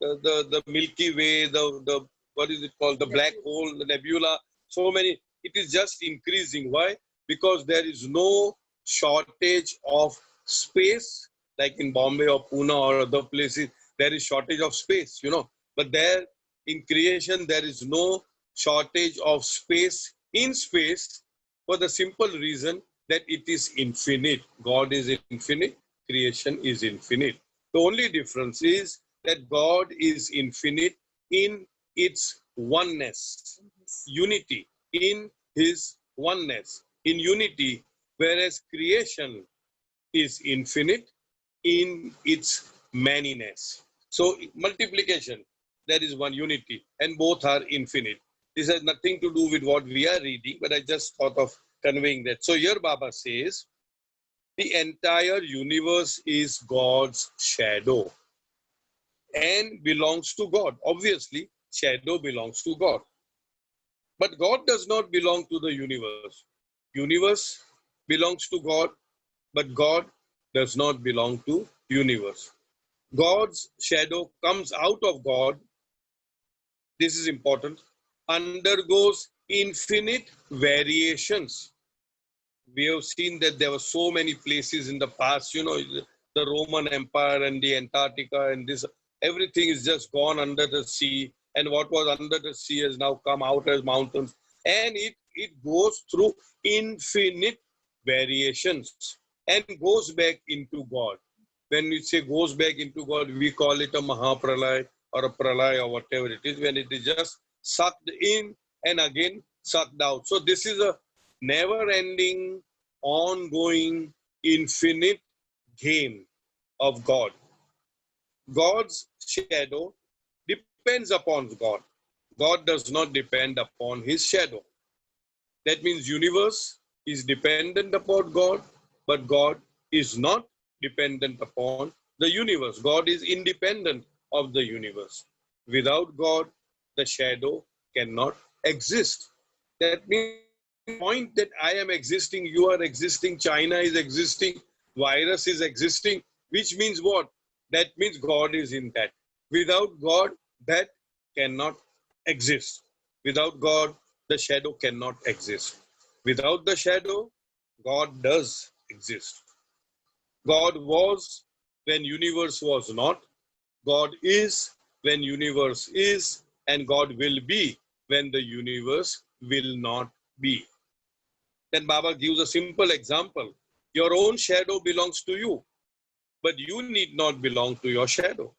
the Milky Way, the what is it called, the black hole, the nebula, so many. It is just increasing. Why? Because there is no shortage of space, like in Bombay or Pune or other places, there is shortage of space, But there in creation, there is no shortage of space in space for the simple reason that it is infinite. God is infinite, creation is infinite. The only difference is that God is infinite in its oneness, unity, in his oneness, in unity, whereas creation is infinite in its manyness. So multiplication, there is one unity, and both are infinite. This has nothing to do with what we are reading, but I just thought of conveying that. So here Baba says, the entire universe is God's shadow and belongs to God. Obviously, shadow belongs to God. But God does not belong to the universe. Universe belongs to God, but God does not belong to universe. God's shadow comes out of God. This is important. Undergoes infinite variations. We have seen that there were so many places in the past, the Roman Empire and the Antarctica and this, everything is just gone under the sea. And what was under the sea has now come out as mountains. And it goes through infinite variations and goes back into God. When we say goes back into God, we call it a Mahapralay or a Pralay or whatever it is, when it is just sucked in and again sucked out. So this is a never-ending, ongoing, infinite game of God. God's shadow depends upon God. God does not depend upon his shadow. That means universe is dependent upon God, but God is not dependent upon the universe. God is independent of the universe. Without God, the shadow cannot exist. That means the point that I am existing, you are existing, China is existing, virus is existing, which means what? That means God is in that. Without God, that cannot exist. Without God, the shadow cannot exist. Without the shadow, God does exist. God was when universe was not. God is when universe is, and God will be when the universe will not be. Then Baba gives a simple example. Your own shadow belongs to you, but you need not belong to your shadow.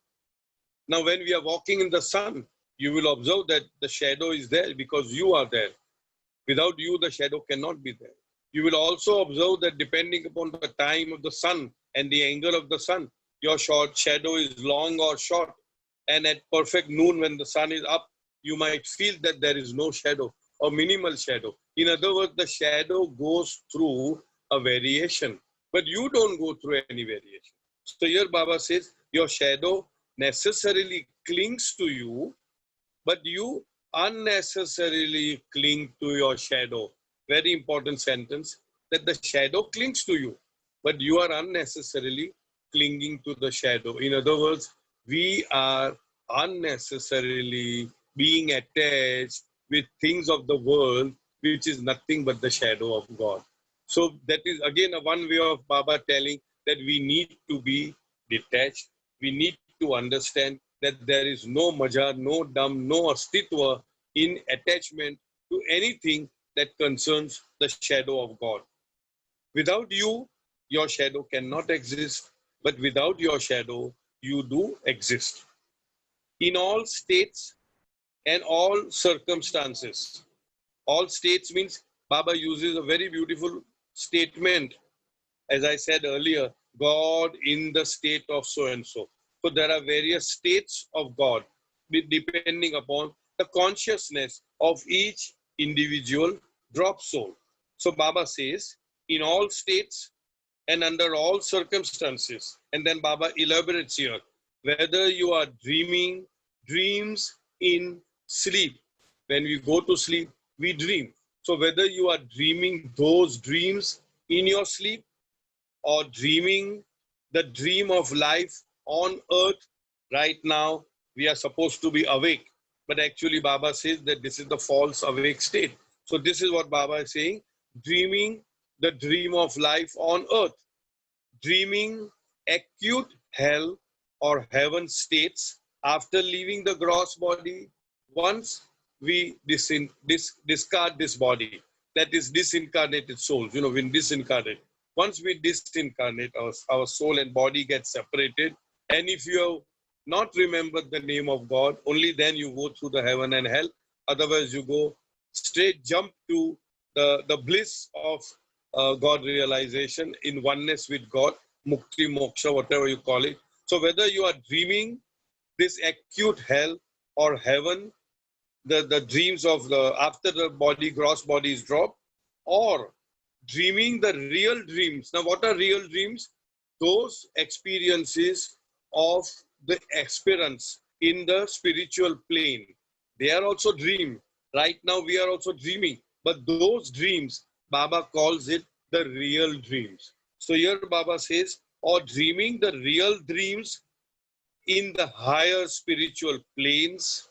Now, when we are walking in the sun, you will observe that the shadow is there because you are there. Without you, the shadow cannot be there. You will also observe that depending upon the time of the sun and the angle of the sun, your short shadow is long or short. And at perfect noon, when the sun is up, you might feel that there is no shadow or minimal shadow. In other words, the shadow goes through a variation, but you don't go through any variation. So here Baba says, your shadow necessarily clings to you, but you unnecessarily cling to your shadow. Very important sentence, that the shadow clings to you, but you are unnecessarily clinging to the shadow. In other words, we are unnecessarily being attached with things of the world, which is nothing but the shadow of God. So that is again a one way of Baba telling that we need to be detached. We need to understand that there is no maja, no dam, no astitva in attachment to anything that concerns the shadow of God. Without you, your shadow cannot exist, but without your shadow, you do exist. In all states and all circumstances. All states means Baba uses a very beautiful statement. As I said earlier, God in the state of so and so. So there are various states of God depending upon the consciousness of each individual drop soul. So Baba says, in all states and under all circumstances. And then Baba elaborates here, whether you are dreaming dreams in sleep. When we go to sleep, we dream. So whether you are dreaming those dreams in your sleep, or dreaming the dream of life on earth. Right now, we are supposed to be awake. But actually, Baba says that this is the false awake state. So this is what Baba is saying, dreaming the dream of life on earth. Dreaming acute hell or heaven states after leaving the gross body once we discard this body. That is disincarnated souls, when disincarnate. Once we disincarnate, our soul and body get separated. And if you have not remembered the name of God, only then you go through the heaven and hell. Otherwise, you go straight jump to the bliss of God realization in oneness with God, mukti, moksha, whatever you call it. So whether you are dreaming this acute hell or heaven, the dreams of the after the body, gross body is dropped, or dreaming the real dreams. Now, what are real dreams? Those experiences of the experience in the spiritual plane. They are also dream. Right now, we are also dreaming. But those dreams, Baba calls it the real dreams. So here Baba says, or dreaming the real dreams in the higher spiritual planes,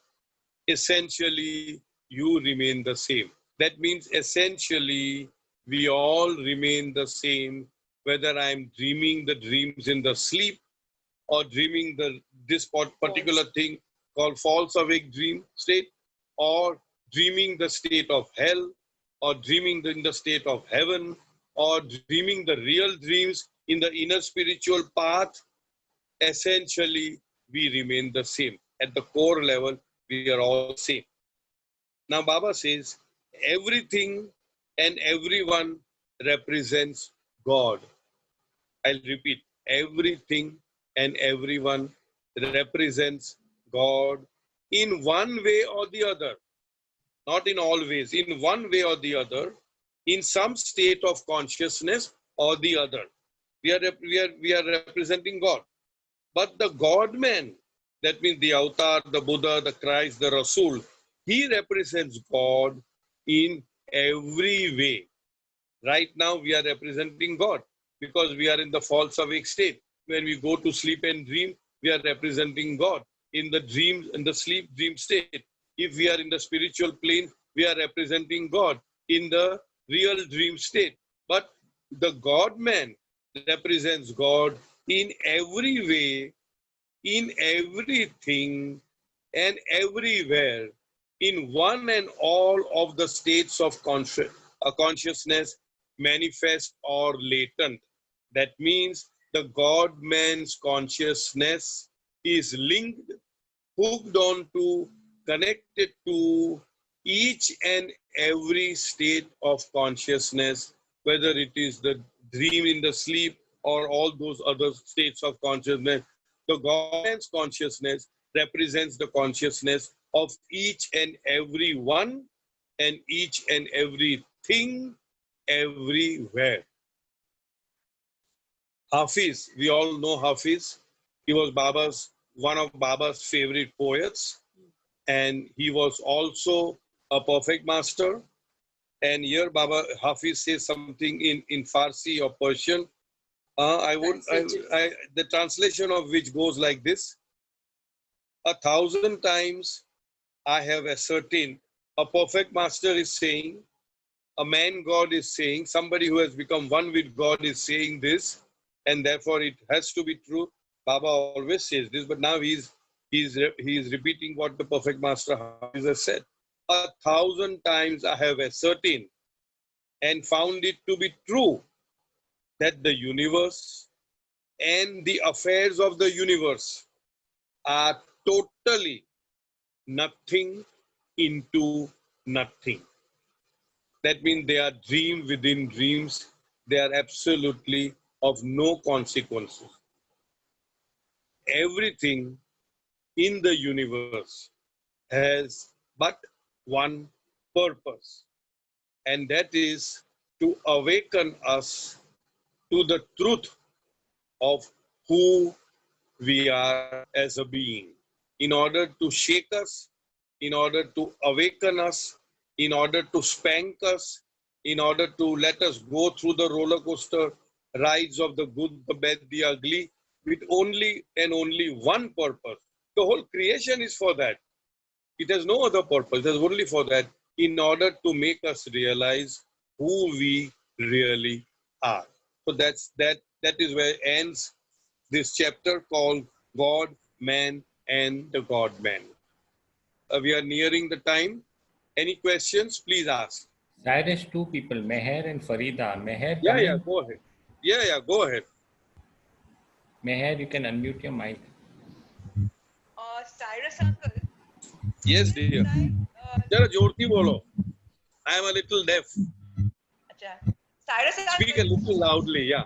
essentially you remain the same. That means essentially we all remain the same, whether I'm dreaming the dreams in the sleep or dreaming this particular thing called false awake dream state, or dreaming the state of hell, or dreaming in the state of heaven, or dreaming the real dreams in the inner spiritual path. Essentially we remain the same. At the core level, we are all same. Now Baba says, everything and everyone represents God. I'll repeat, everything and everyone represents God in one way or the other. Not in all ways, in one way or the other, in some state of consciousness or the other. We are representing God. But the God-man, that means the avatar, the Buddha, the Christ, the Rasul, he represents God in every way. Right now, we are representing God because we are in the false awake state. When we go to sleep and dream, we are representing God in the dream, in the sleep dream state. If we are in the spiritual plane, we are representing God in the real dream state. But the God-man represents God in every way in everything and everywhere, in one and all of the states of consciousness, manifest or latent. That means the God-man's consciousness is linked, hooked on to, connected to each and every state of consciousness, whether it is the dream in the sleep or all those other states of consciousness. The God's consciousness represents the consciousness of each and every one and each and everything everywhere. Hafiz, we all know Hafiz. He was one of Baba's favorite poets, and he was also a perfect master. And here Baba Hafiz says something in Farsi or Persian. The translation of which goes like this: 1,000 times I have ascertained. A perfect master is saying, a man God is saying, somebody who has become one with God is saying this, and therefore it has to be true. Baba always says this, but now he's repeating what the perfect master Hafiz has said. 1,000 times I have ascertained and found it to be true that the universe and the affairs of the universe are totally nothing into nothing. That means they are dream within dreams. They are absolutely of no consequences. Everything in the universe has but one purpose, and that is to awaken us to the truth of who we are as a being, in order to shake us, in order to awaken us, in order to spank us, in order to let us go through the roller coaster rides of the good, the bad, the ugly, with only and only one purpose. The whole creation is for that. It has no other purpose. It is only for that, in order to make us realize who we really are. So that is where ends this chapter called God, Man, and the God-Man. We are nearing the time. Any questions? Please ask. There is two people, Meher and Farida. Meher, Yeah, go ahead. Yeah, go ahead. Meher, you can unmute your mic. Cyrus uncle. Yes, dear. Jara jorti bolo. I am a little deaf. Cyrus uncle. Speak a little loudly, yeah.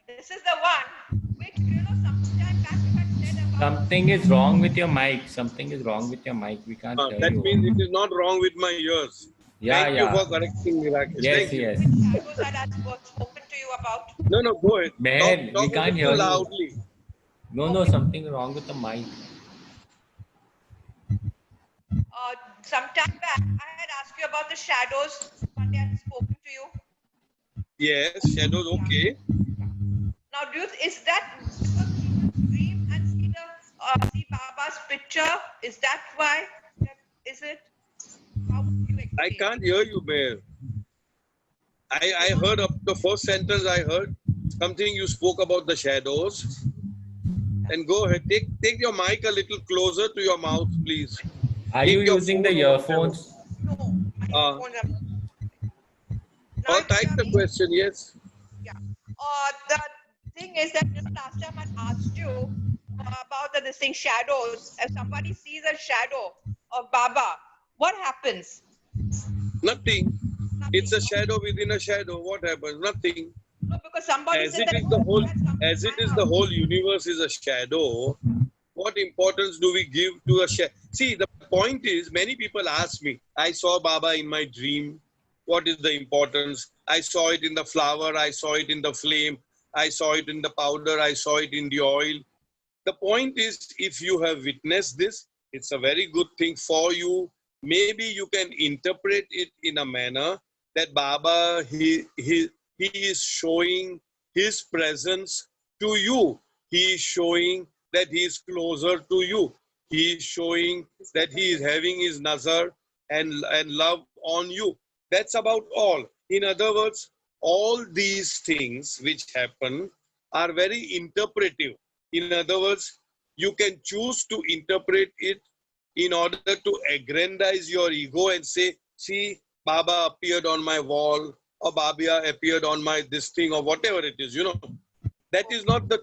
This is the one which, sometime back you had said about... Something is wrong with your mic. Something is wrong with your mic. We can't hear that you. Means it is not wrong with my ears. Thank you for correcting me, Rakesh. Yes, Thank you. yes. Which shadows that I was spoken to you about? No, go ahead. Meher, Talk we can't a hear little you. loudly. No, something wrong with the mic. Sometime back, I had asked you about the shadows. One day I had spoken to you. Yes, shadows, okay. Now, is that because people dream and see Baba's picture? Is that why? Is it? How would you explain? I can't hear you, Bear. I heard up the first sentence. I heard something you spoke about the shadows. And go ahead, take your mic a little closer to your mouth, please. Are you using the earphones? No, my earphones are... Or type the question, yes. Yeah. The thing is that last time I asked you about this thing, shadows. If somebody sees a shadow of Baba, what happens? Nothing. It's a shadow within a shadow. What happens? Nothing. No, because somebody as said it that is the whole universe is a shadow. What importance do we give to a shadow? See, the point is, many people ask me, I saw Baba in my dream. What is the importance? I saw it in the flower. I saw it in the flame. I saw it in the powder. I saw it in the oil. The point is, if you have witnessed this, it's a very good thing for you. Maybe you can interpret it in a manner that Baba, he is showing his presence to you. He is showing that he is closer to you. He is showing that he is having his nazar and love on you. That's about all. In other words, all these things which happen are very interpretive. In other words, you can choose to interpret it in order to aggrandize your ego and say, see, Baba appeared on my wall, or Baba appeared on my this thing, or whatever it is, you know. That is not the,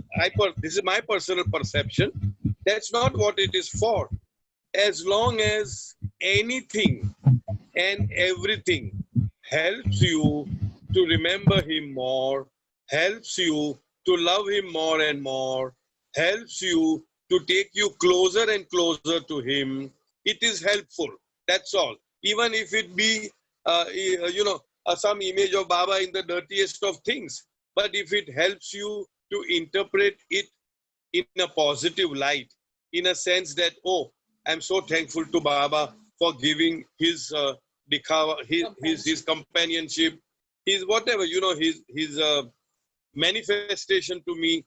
this is my personal perception. That's not what it is for. As long as anything and everything helps you to remember him more, helps you to love him more and more, helps you to take you closer and closer to him, it is helpful. That's all. Even if it be, some image of Baba in the dirtiest of things. But if it helps you to interpret it in a positive light, in a sense that, oh, I'm so thankful to Baba for giving his his companionship, his whatever, you know, his manifestation to me.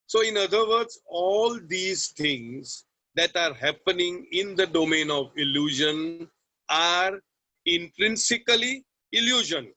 So in other words, all these things that are happening in the domain of illusion are intrinsically illusion.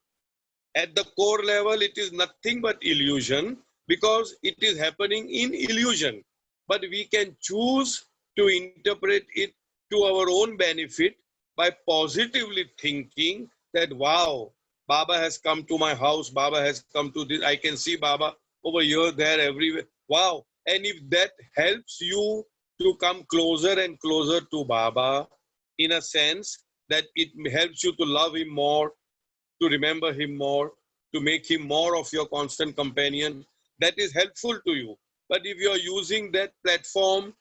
At the core level, it is nothing but illusion because it is happening in illusion. But we can choose to interpret it to our own benefit by positively thinking that, wow, Baba has come to my house, Baba has come to this, I can see Baba over here, there, everywhere. Wow. And if that helps you to come closer and closer to Baba, in a sense that it helps you to love him more, to remember him more, to make him more of your constant companion, that is helpful to you. But if you are using that platform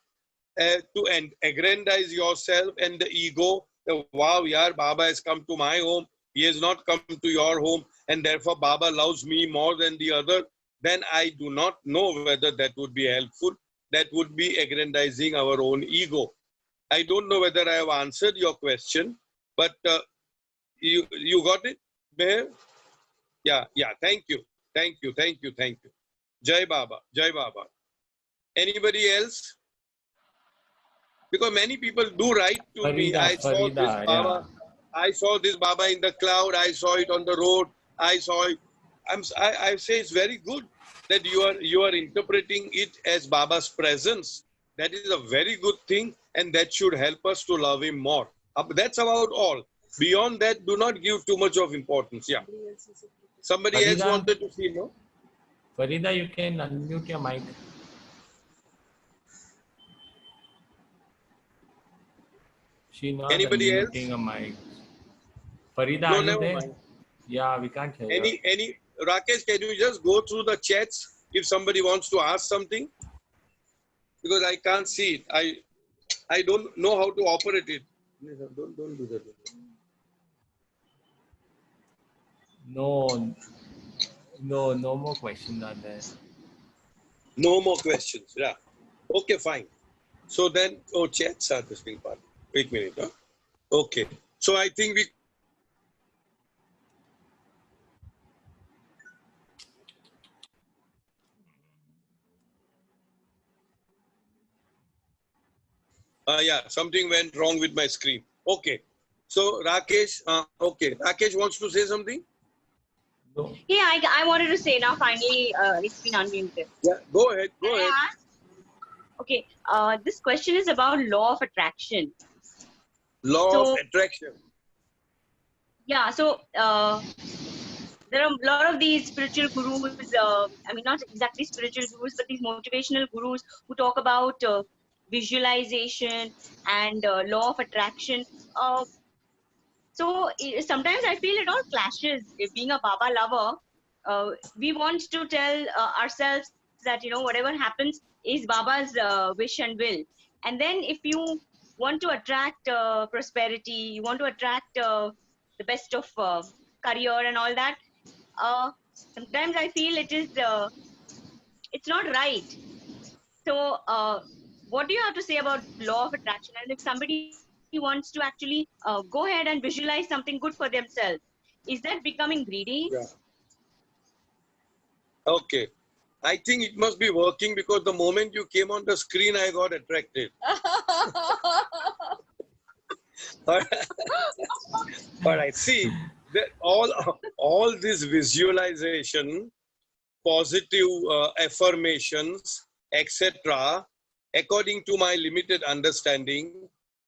to aggrandize yourself and the ego, wow, yaar, Baba has come to my home, he has not come to your home, and therefore Baba loves me more than the other, then I do not know whether that would be helpful. That would be aggrandizing our own ego. I don't know whether I have answered your question, but you got it, Meher? Yeah, thank you. Jai Baba, Jai Baba. Anybody else? Because many people do write to me, I saw this Baba, I saw this Baba in the cloud, I saw it on the road, I saw it. I say it's very good that you are interpreting it as Baba's presence. That is a very good thing, and that should help us to love him more. That's about all. Beyond that, do not give too much of importance. Yeah. Somebody else wanted to see, no? Farida, you can unmute your mic. She not Anybody unmuting else? a mic. Farida, No, are you never there? mind. Yeah, we can't hear you. Any Rakesh, can you just go through the chats if somebody wants to ask something? Because I can't see it. I don't know how to operate it. Don't do that. No more questions are there. No more questions. Yeah. Okay, fine. So then, oh, chats are this being part. Wait a minute. Huh? Okay. So I think we. Yeah, something went wrong with my screen. Okay. So Rakesh, okay. Rakesh wants to say something? No. Yeah, I wanted to say now finally it's been unmuted. Yeah, go ahead. Can I ask? Okay, this question is about law of attraction. Law of attraction. Yeah, so there are a lot of these spiritual gurus, I mean, not exactly spiritual gurus, but these motivational gurus who talk about visualization and law of attraction. So sometimes I feel it all clashes. Being a Baba lover, we want to tell ourselves that, you know, whatever happens is Baba's wish and will. And then if you want to attract prosperity, you want to attract the best of career and all that, sometimes I feel it is it's not right. So what do you have to say about law of attraction? And if somebody wants to actually go ahead and visualize something good for themselves, is that becoming greedy? Yeah. Okay. I think it must be working because the moment you came on the screen, I got attracted. But I see that all this visualization, positive affirmations, etc., according to my limited understanding,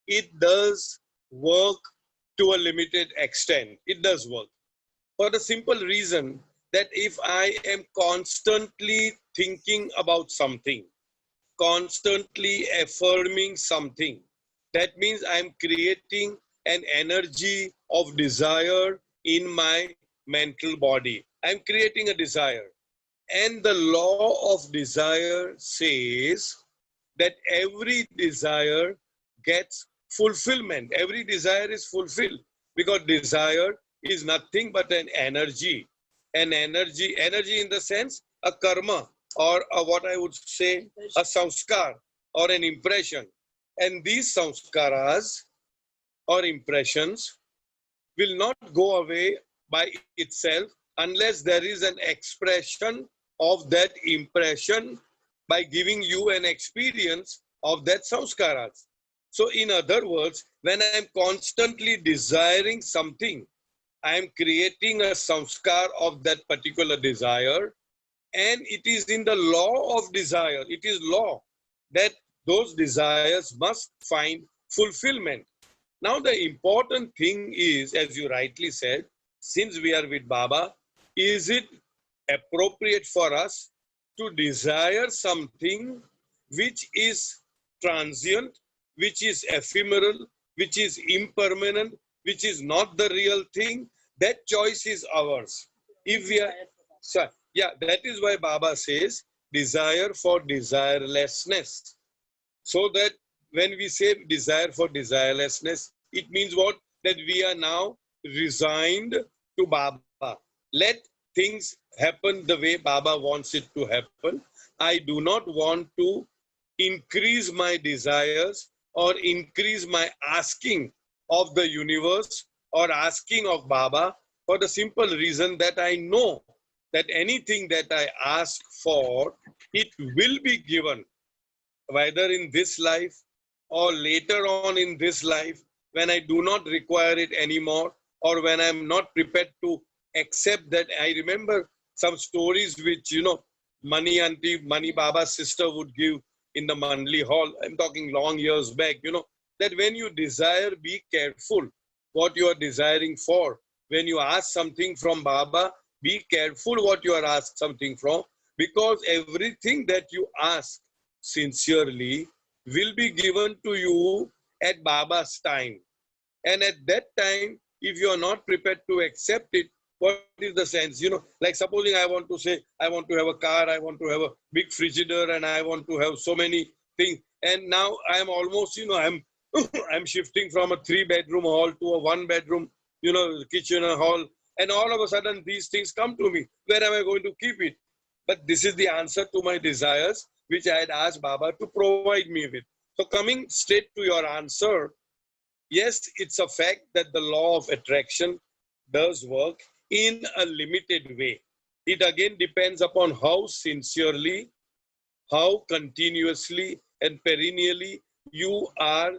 it does work to a limited extent. It does work. For the simple reason that if I am constantly thinking about something, constantly affirming something, that means I'm creating an energy of desire in my mental body. I'm creating a desire. And the law of desire says that every desire gets fulfillment. Every desire is fulfilled because desire is nothing but an energy. An energy in the sense, a karma, or what I would say, a sanskar or an impression. And these sanskaras or impressions will not go away by itself unless there is an expression of that impression by giving you an experience of that sanskaras. So in other words, when I am constantly desiring something, I am creating a sanskar of that particular desire, and it is in the law of desire, it is law that those desires must find fulfillment. Now the important thing is, as you rightly said, since we are with Baba, is it appropriate for us to desire something which is transient, which is ephemeral, which is impermanent, which is not the real thing? That choice is ours. If we are, so, yeah, that is why Baba says desire for desirelessness. So that when we say desire for desirelessness, it means what? That we are now resigned to Baba. Let things happen the way Baba wants it to happen. I do not want to increase my desires or increase my asking of the universe or asking of Baba, for the simple reason that I know that anything that I ask for, it will be given, whether in this life or later on in this life, when I do not require it anymore, or when I'm not prepared to accept that. I remember some stories which, Mani Auntie, Mani Baba's sister would give in the Mandli hall. I'm talking long years back, that when you desire, be careful what you are desiring for. When you ask something from Baba, be careful what you are asked something from, because everything that you ask sincerely will be given to you at Baba's time. And at that time, if you are not prepared to accept it, what is the sense? Like supposing I want to say, I want to have a car, I want to have a big frigidaire, and I want to have so many things. And now I'm almost, I'm I'm shifting from a 3-bedroom hall to a 1-bedroom, kitchen and hall. And all of a sudden, these things come to me. Where am I going to keep it? But this is the answer to my desires, which I had asked Baba to provide me with. So coming straight to your answer, yes, it's a fact that the law of attraction does work in a limited way. It again depends upon how sincerely, how continuously and perennially you are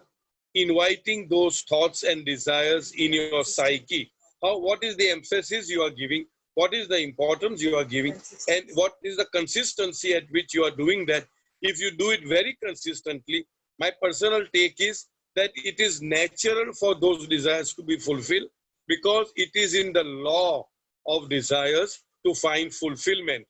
inviting those thoughts and desires in your psyche. What is the emphasis you are giving? What is the importance you are giving? And what is the consistency at which you are doing that? If you do it very consistently, my personal take is that it is natural for those desires to be fulfilled, because it is in the law of desires to find fulfillment.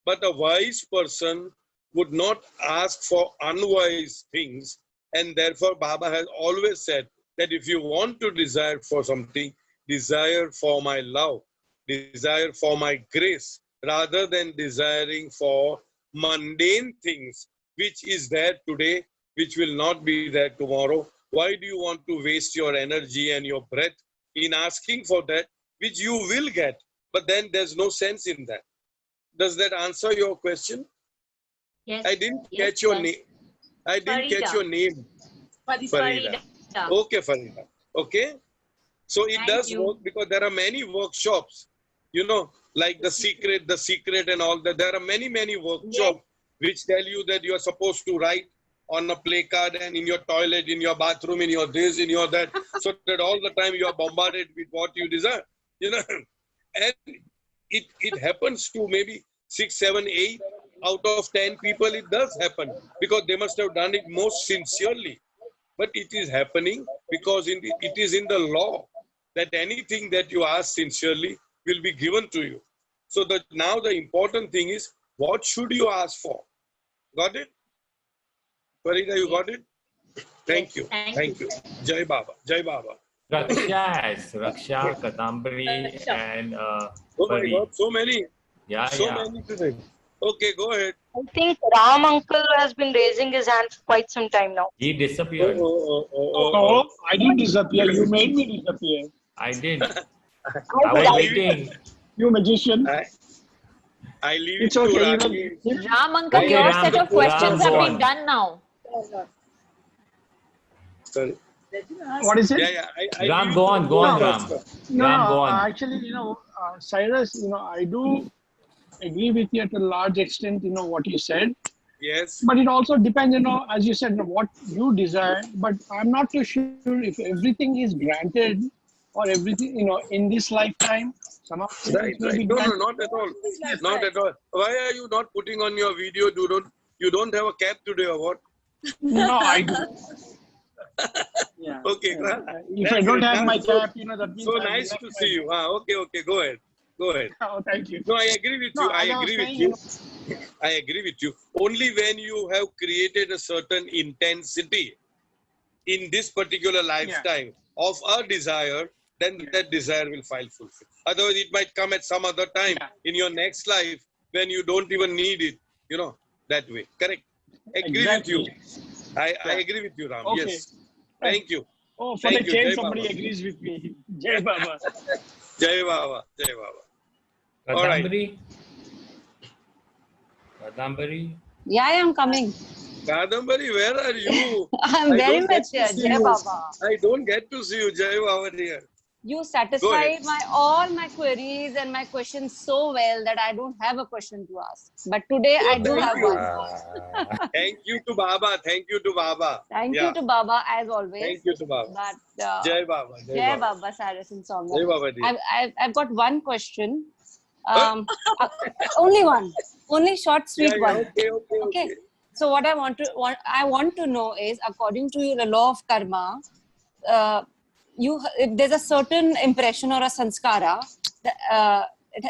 But a wise person would not ask for unwise things. And therefore, Baba has always said that if you want to desire for something, desire for my love, desire for my grace, rather than desiring for mundane things, which is there today, which will not be there tomorrow. Why do you want to waste your energy and your breath in asking for that, which you will get? But then there's no sense in that. Does that answer your question? Yes. I didn't Yes, catch your yes. name. I didn't catch Farida. your name. Farida. Farida. Okay, Farida. Okay. So it Thank does you. work, because there are many workshops, like the secret and all that. There are many, many workshops which tell you that you are supposed to write on a placard and in your toilet, in your bathroom, in your this, in your that, so that all the time you are bombarded with what you desire, And it happens to maybe 6, 7, 8 out of 10 people it does happen, because they must have done it most sincerely. But it is happening because it is in the law that anything that you ask sincerely will be given to you. So that now the important thing is, what should you ask for? Got it? Farida, you got it? Thank you. Thank you. Jai Baba. Jai Baba. Raksha, Katambari, and Oh my Farid. God, so many. Yeah, So yeah. many today. Okay, go ahead. I think Ram uncle has been raising his hand for quite some time now. He disappeared. No, I didn't disappear. You made me disappear. I did. I I was did. waiting. You magician. I leave It's it to okay. Rakesh. Ram uncle, Okay, your Ram, set of questions Ram, have go been on. done now. Sorry. What is it? Yeah. I Ram, leave go it to on, go on, Ram. No, Ram, go on. actually, Cyrus, I do agree with you at a large extent, what you said. Yes. But it also depends, as you said, what you desire. But I'm not too sure if everything is granted or everything, in this lifetime. Some of the things may be No, granted. not at all. Not at all. Why are you not putting on your video? You don't have a cap today or what? No, I do. Yeah. Okay. If I don't have my cap, that means so I've nice left to my see you. Okay. Go ahead. Oh, thank you. No, I agree with you. I agree with you. I agree with you. Only when you have created a certain intensity in this particular lifetime of a desire, then that desire will fulfill. Otherwise, it might come at some other time in your next life when you don't even need it, that way. Correct. Agree with you. I agree with you, Ram. Okay. Yes. Thank you. Oh, for Thank the you. change, Jai somebody Baba. agrees with me. Jai Baba. Jai Baba. Jai Baba. Katambari? Katambari? Yeah, I am coming. Kadambari, where are you? I'm very much here, Jai Baba. I don't get to see you, Jai Baba dear. You satisfied all my queries and my questions so well that I don't have a question to ask. But today I do have one. Thank you to Baba. Thank you to Baba. Thank you to Baba as always. Thank you to Baba. But Jai Baba. Jai Baba, Cyrus and Soumya. Jai Baba dear. I've got one question. Only one. Only short, sweet one. Okay. So what I want to know is, according to the law of karma, if there's a certain impression or a sanskara,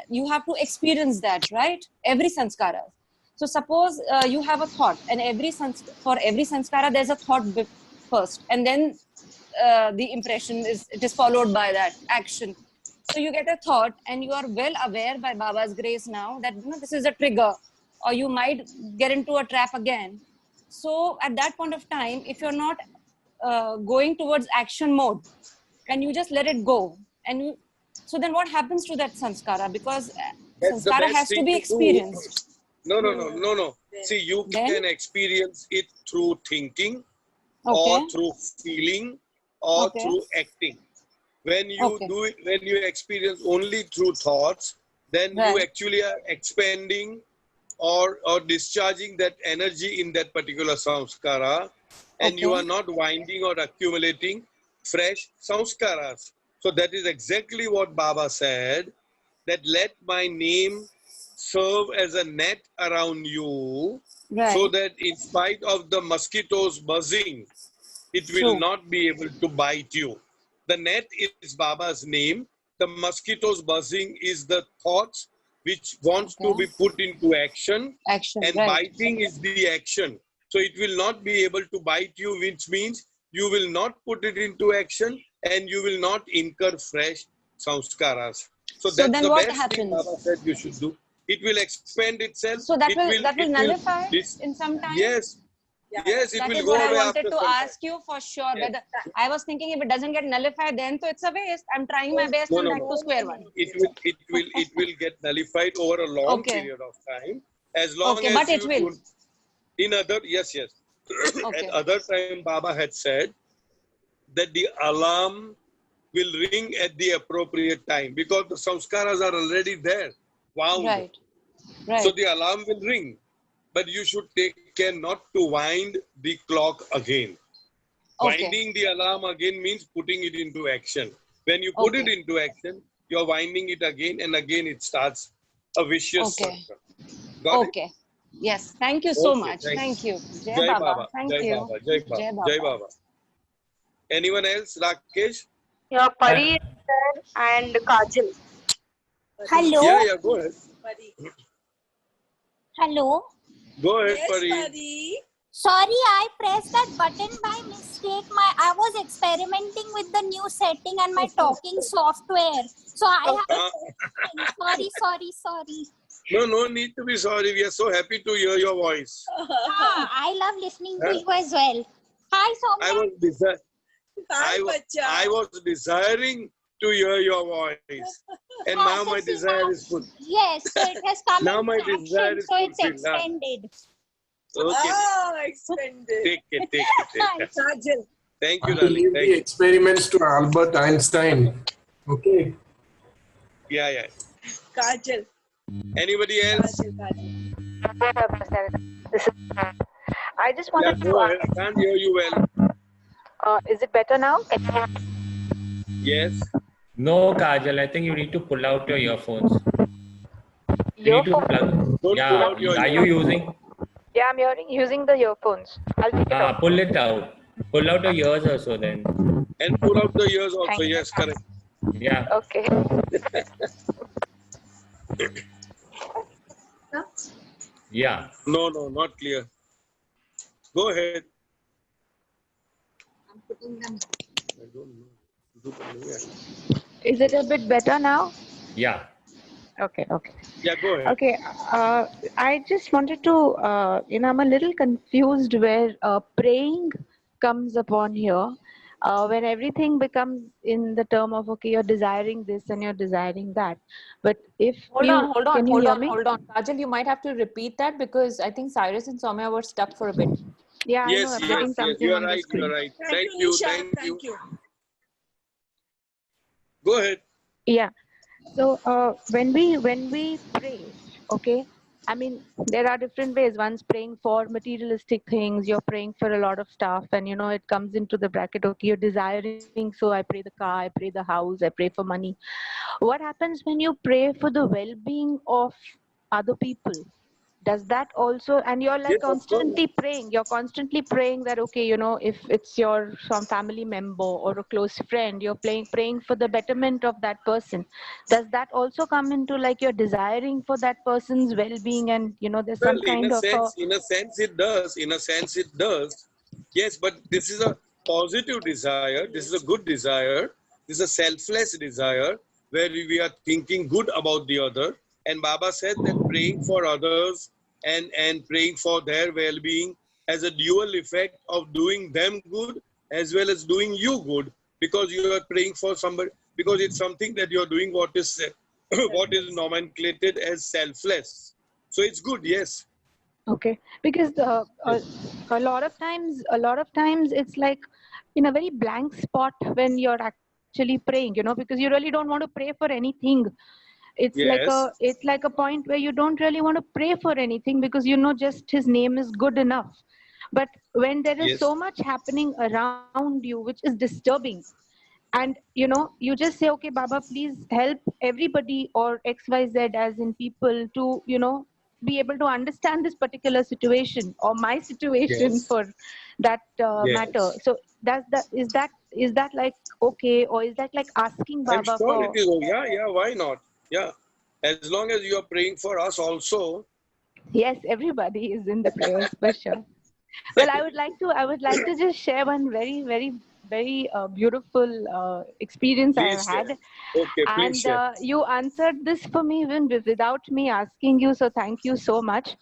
you have to experience that, right? Every sanskara. So suppose you have a thought, and for every sanskara there's a thought first, and then the impression is followed by that action. So you get a thought, and you are well aware by Baba's grace now that this is a trigger, or you might get into a trap again. So at that point of time, if you're not going towards action mode, and you just let it go, so then what happens to that sanskara? Because sanskara has to be experienced. No. See, you can experience it through thinking, or through feeling, or through acting. When you do it, when you experience only through thoughts, then you actually are expanding or discharging that energy in that particular samskara, and you are not winding or accumulating fresh samskaras. So that is exactly what Baba said, that let my name serve as a net around you, so that in spite of the mosquitoes buzzing, it will not be able to bite you. The net is Baba's name. The mosquitoes buzzing is the thoughts which wants to be put into action. And biting is the action. So it will not be able to bite you, which means you will not put it into action and you will not incur fresh samskaras. So that's the best thing Baba said you should do. It will expand itself. So that will nullify in some time? Yes. Yes, it will go away. That is what I wanted to ask you for sure. Whether I was thinking if it doesn't get nullified, then so it's a waste. I'm trying my best and back to square one. It will get nullified over a long period of time. As long as but it will. Yes. At other time, Baba had said that the alarm will ring at the appropriate time because the samskaras are already there, wound. Right. So the alarm will ring. But you should take care not to wind the clock again. Winding the alarm again means putting it into action. When you put it into action, you're winding it again and again it starts a vicious circle. Got it? Yes, thank you so Okay, much. thanks. Thank you. Jai Jai Baba. Baba. Thank Jai you. Baba. Jai Baba. Jai Jai Baba. Baba. Anyone else? Rakesh? Yeah, Pari and Kajal. Hello. Yeah, yeah. Go ahead. Buddy. Hello. Go ahead, Yes, Pari. buddy. Sorry, I pressed that button by mistake. I was experimenting with the new setting and my talking software. So I have sorry. No need to be sorry. We are so happy to hear your voice. I love listening to Huh? you as well. Hi, I Soumya. was desiring to hear your voice, and now my desire is full. Yes, so it has come Now in my traction, desire is so it's fulfilled. extended. Okay. Extended. Take it. Kajal. Thank you, To darling. leave Thank the you. experiments to Albert Einstein. Okay. Yeah. Kajal. Anybody else? I just Yeah, wanted to go ahead. ask, I can't hear you well. is it better now? Yes. No, Kajal, I think you need to pull out your earphones. You need to Earphones? plug. Don't pull Yeah, out your are you earphones. using? Yeah, I'm using the earphones. I'll take it off. Pull it out. Pull out your ears also then. And pull out the ears also. Thank you. Yes, correct. Yeah. Okay. Yeah. No, not clear. Go ahead. I'm putting them. I don't know. Is it a bit better now? Yeah. Okay. Yeah, go ahead. Okay. I just wanted to, I'm a little confused where praying comes upon here. When everything becomes in the term of, okay, you're desiring this and you're desiring that. But if Hold on. Can you hear me? Hold on. Kajal, you might have to repeat that because I think Cyrus and Soumya were stuck for a bit. Yeah, I know. I'm getting something You are on the right. You screen. are right. Thank you, Nisha. Thank you. Go ahead. Yeah. So when we pray, okay, I mean there are different ways. One's praying for materialistic things. You're praying for a lot of stuff, and it comes into the bracket. Okay, you're desiring. So I pray the car, I pray the house, I pray for money. What happens when you pray for the well-being of other people? Does that also, and you're like Yes, of course. you're constantly praying that, okay, if it's some family member or a close friend, you're praying for the betterment of that person. Does that also come into like you're desiring for that person's well-being, and there's Well, some kind of in a sense it does. In a sense it does. Yes, but this is a positive desire. This is a good desire. This is a selfless desire where we are thinking good about the other. And Baba said that praying for others and praying for their well-being has a dual effect of doing them good as well as doing you good, because you are praying for somebody, because it's something that you're doing what is what is nomenclated as selfless. So it's good, yes. Okay, because a lot of times it's like in a very blank spot when you're actually praying, because you really don't want to pray for anything. Yes. It's like a point where you don't really want to pray for anything because just his name is good enough. But when there is Yes. so much happening around you which is disturbing, and you just say, okay, Baba, please help everybody or XYZ as in people to be able to understand this particular situation or my situation Yes. for that matter. Yes. So is that like okay, or is that like asking I'm Baba sure it for? is. Oh, yeah, why not? Yeah. As long as you are praying for us also. Yes, everybody is in the prayers for sure. Well, I would like to just share one very beautiful experience I have Please had. share. Okay, please And share. you answered this for me even without me asking you, so thank you so much.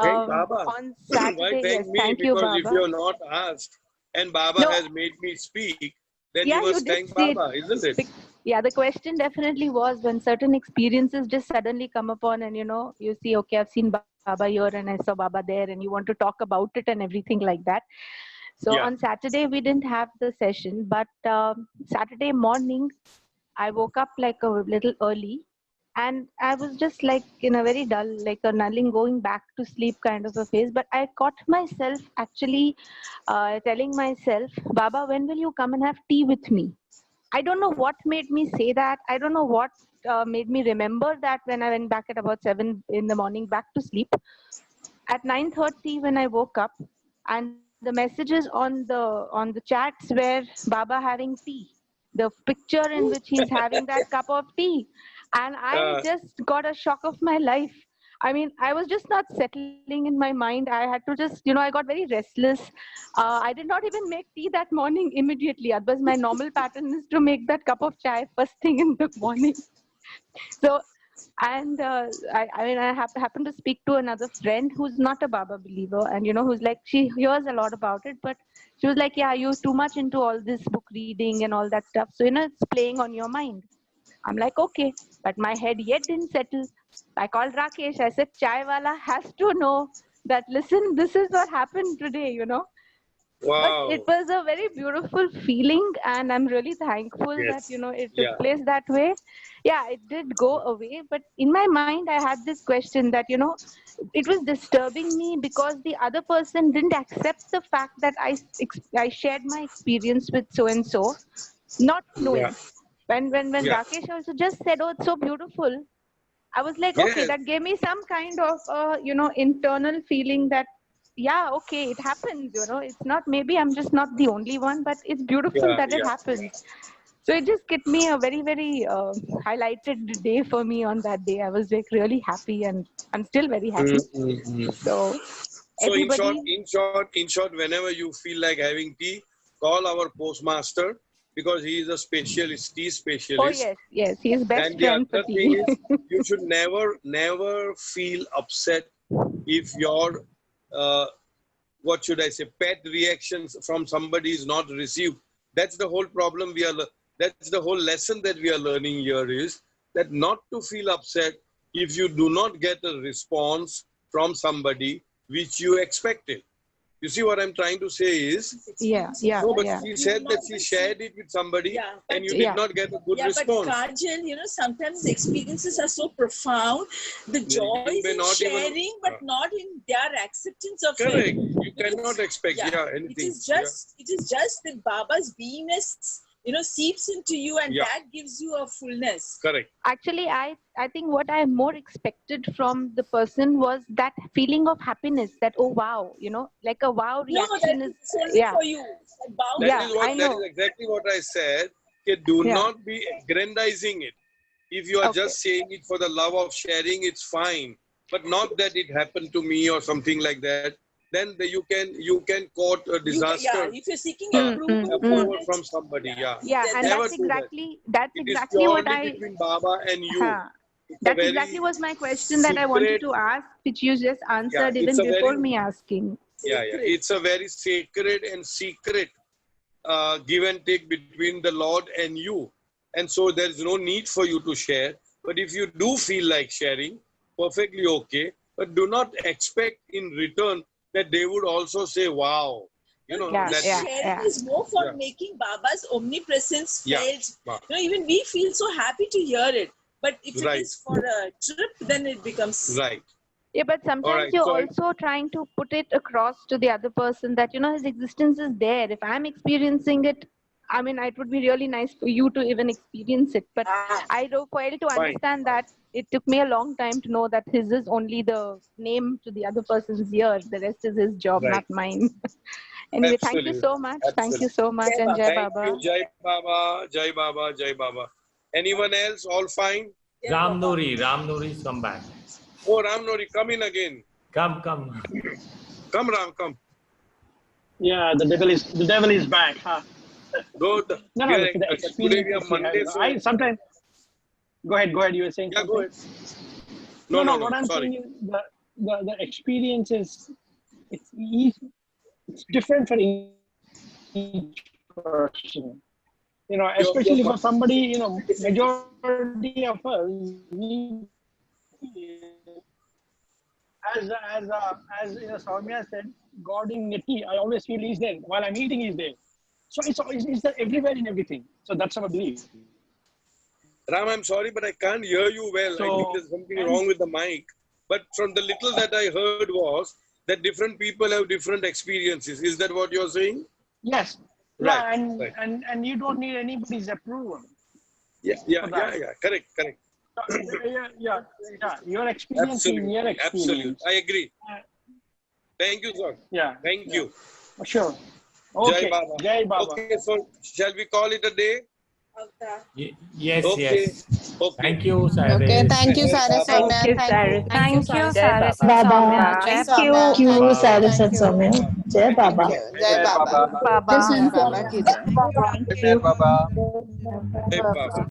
Thank Baba. On Why Saturday, thank yes, me? thank you, Because if Baba. you have not asked and Baba No, has made me speak, then you yeah, you must did thank say it. Baba, isn't it? Yeah, the question definitely was when certain experiences just suddenly come upon, and you see, okay, I've seen Baba here and I saw Baba there, and you want to talk about it and everything like that. So Yeah. on Saturday, we didn't have the session, but Saturday morning, I woke up like a little early, and I was just like in a very dull, like a nulling, going back to sleep kind of a phase. But I caught myself actually telling myself, Baba, when will you come and have tea with me? I don't know what made me say that. I don't know what made me remember that when I went back at about 7 in the morning back to sleep. at 9:30 when I woke up, and the messages on the chats were Baba having tea. The picture in which he's having that cup of tea, and I just got a shock of my life. I mean, I was just not settling in my mind. I had to just, I got very restless. I did not even make tea that morning immediately. Otherwise, my normal pattern is to make that cup of chai first thing in the morning. So, and I mean, I happened to speak to another friend who's not a Baba believer, and who's like, she hears a lot about it, but she was like, yeah, you're too much into all this book reading and all that stuff. So, it's playing on your mind. I'm like, okay, but my head yet didn't settle. I called Rakesh. I said, Chai wala has to know that, listen, this is what happened today. But it Wow. was a very beautiful feeling, and I'm really thankful that, Yes. it took Yeah. place that way. Yeah, it did go away. But in my mind, I had this question that, it was disturbing me because the other person didn't accept the fact that I shared my experience with so and so, not Yeah. knowing. When Yeah. Rakesh also just said, "Oh, it's so beautiful," I was like, okay, Yes. that gave me some kind of internal feeling that, yeah, okay, it happens. It's not, maybe I'm just not the only one, but it's beautiful Yeah. that it Yeah. happens. So it just gave me a very, very highlighted day for me on that day. I was like really happy, and I'm still very happy. Mm-hmm. So So everybody, in short, whenever you feel like having tea, call our postmaster because he is a specialist, tea oh specialist. yes, he's best And the friend for other thing tea. is, you should never feel upset if your what should I say, pet reactions from somebody is not received. That's the whole problem that's the whole lesson that we are learning here is that not to feel upset if you do not get a response from somebody which you expected. You see what I'm trying to say is, Yeah, no, but yeah. she said that she shared it with somebody and you did not get a good Yeah, but response. Kajal, sometimes the experiences are so profound. The joy You is may in not even sharing, but not in their acceptance of correct. it. You cannot expect anything. It is just that Baba's beingness, seeps into you, and that gives you a fullness. Correct. Actually, I think what I more expected from the person was that feeling of happiness, that, oh wow, like a wow No, reaction that is, is only yeah, for you. yeah, I That is know. exactly what I said. Okay, do Yeah. not be aggrandizing it. If you are Okay. just saying it for the love of sharing, it's fine. But not that it happened to me or something like that. Then you can quote a disaster. If you're seeking approval Approval from somebody. Yeah. Yeah, and Never that's do that. It is exactly what purely I, between Baba and you. It's a that's very exactly was my question that I wanted secret. to ask, which you just Yeah, answered it's even a before very me asking. It's a very sacred and secret give and take between the Lord and you. And so there is no need for you to share. But if you do feel like sharing, perfectly okay. But do not expect in return that they would also say, wow. Sharing is more for making Baba's omnipresence felt. Even we feel so happy to hear it. But if it is for a trip, then it becomes... Right. Yeah, but sometimes you're also trying to put it across to the other person that, his existence is there. If I'm experiencing it, I mean, it would be really nice for you to even experience it. But I failed to understand that. It took me a long time to know that his is only the name to the other person's ear. The rest is his job, not mine. Anyway, thank you so much. Thank you so much. And Jai Baba. Thank you. Jai Baba. Jai Baba. Jai Baba. Anyone else? All fine? Ram Nori's come back. Oh, Ram Nori, come in again. Come. Come, Ram, come. Yeah, the devil is back. Huh? Good. No, the experience Today we are Monday, so I sometimes go ahead. You were saying something. Go ahead. No. What I'm saying is the experience is it's different for each person. Especially for somebody, majority of us, we as Soumya said, God in Niti, I always feel He's there. While I'm eating, He's there. So it's there everywhere in everything. So that's our belief. Ram, I'm sorry, but I can't hear you well. I think there's something wrong with the mic. But from the little that I heard was that different people have different experiences. Is that what you're saying? Yes. Right. And you don't need anybody's approval. Yeah. Correct. Yeah. Your experience is your experience. Absolutely. I agree. Thank you, sir. Yeah. Thank you. Sure. Jai Okay. Baba. Jai Baba. Okay, so shall we call it a day? Yes, Okay. yes. Okay. Thank you, Cyrus. Okay, thank you, Jai Cyrus and Baba. Soumya. Thank you. Thank you, Cyrus and Jai Soumya. Baba. Jai Thank Baba. you. Thank you, Thank Cyrus you. and Soumya. Jai Thank Baba. you. Jai Baba. Baba. Jai Baba. Baba ki jai. Jai Baba.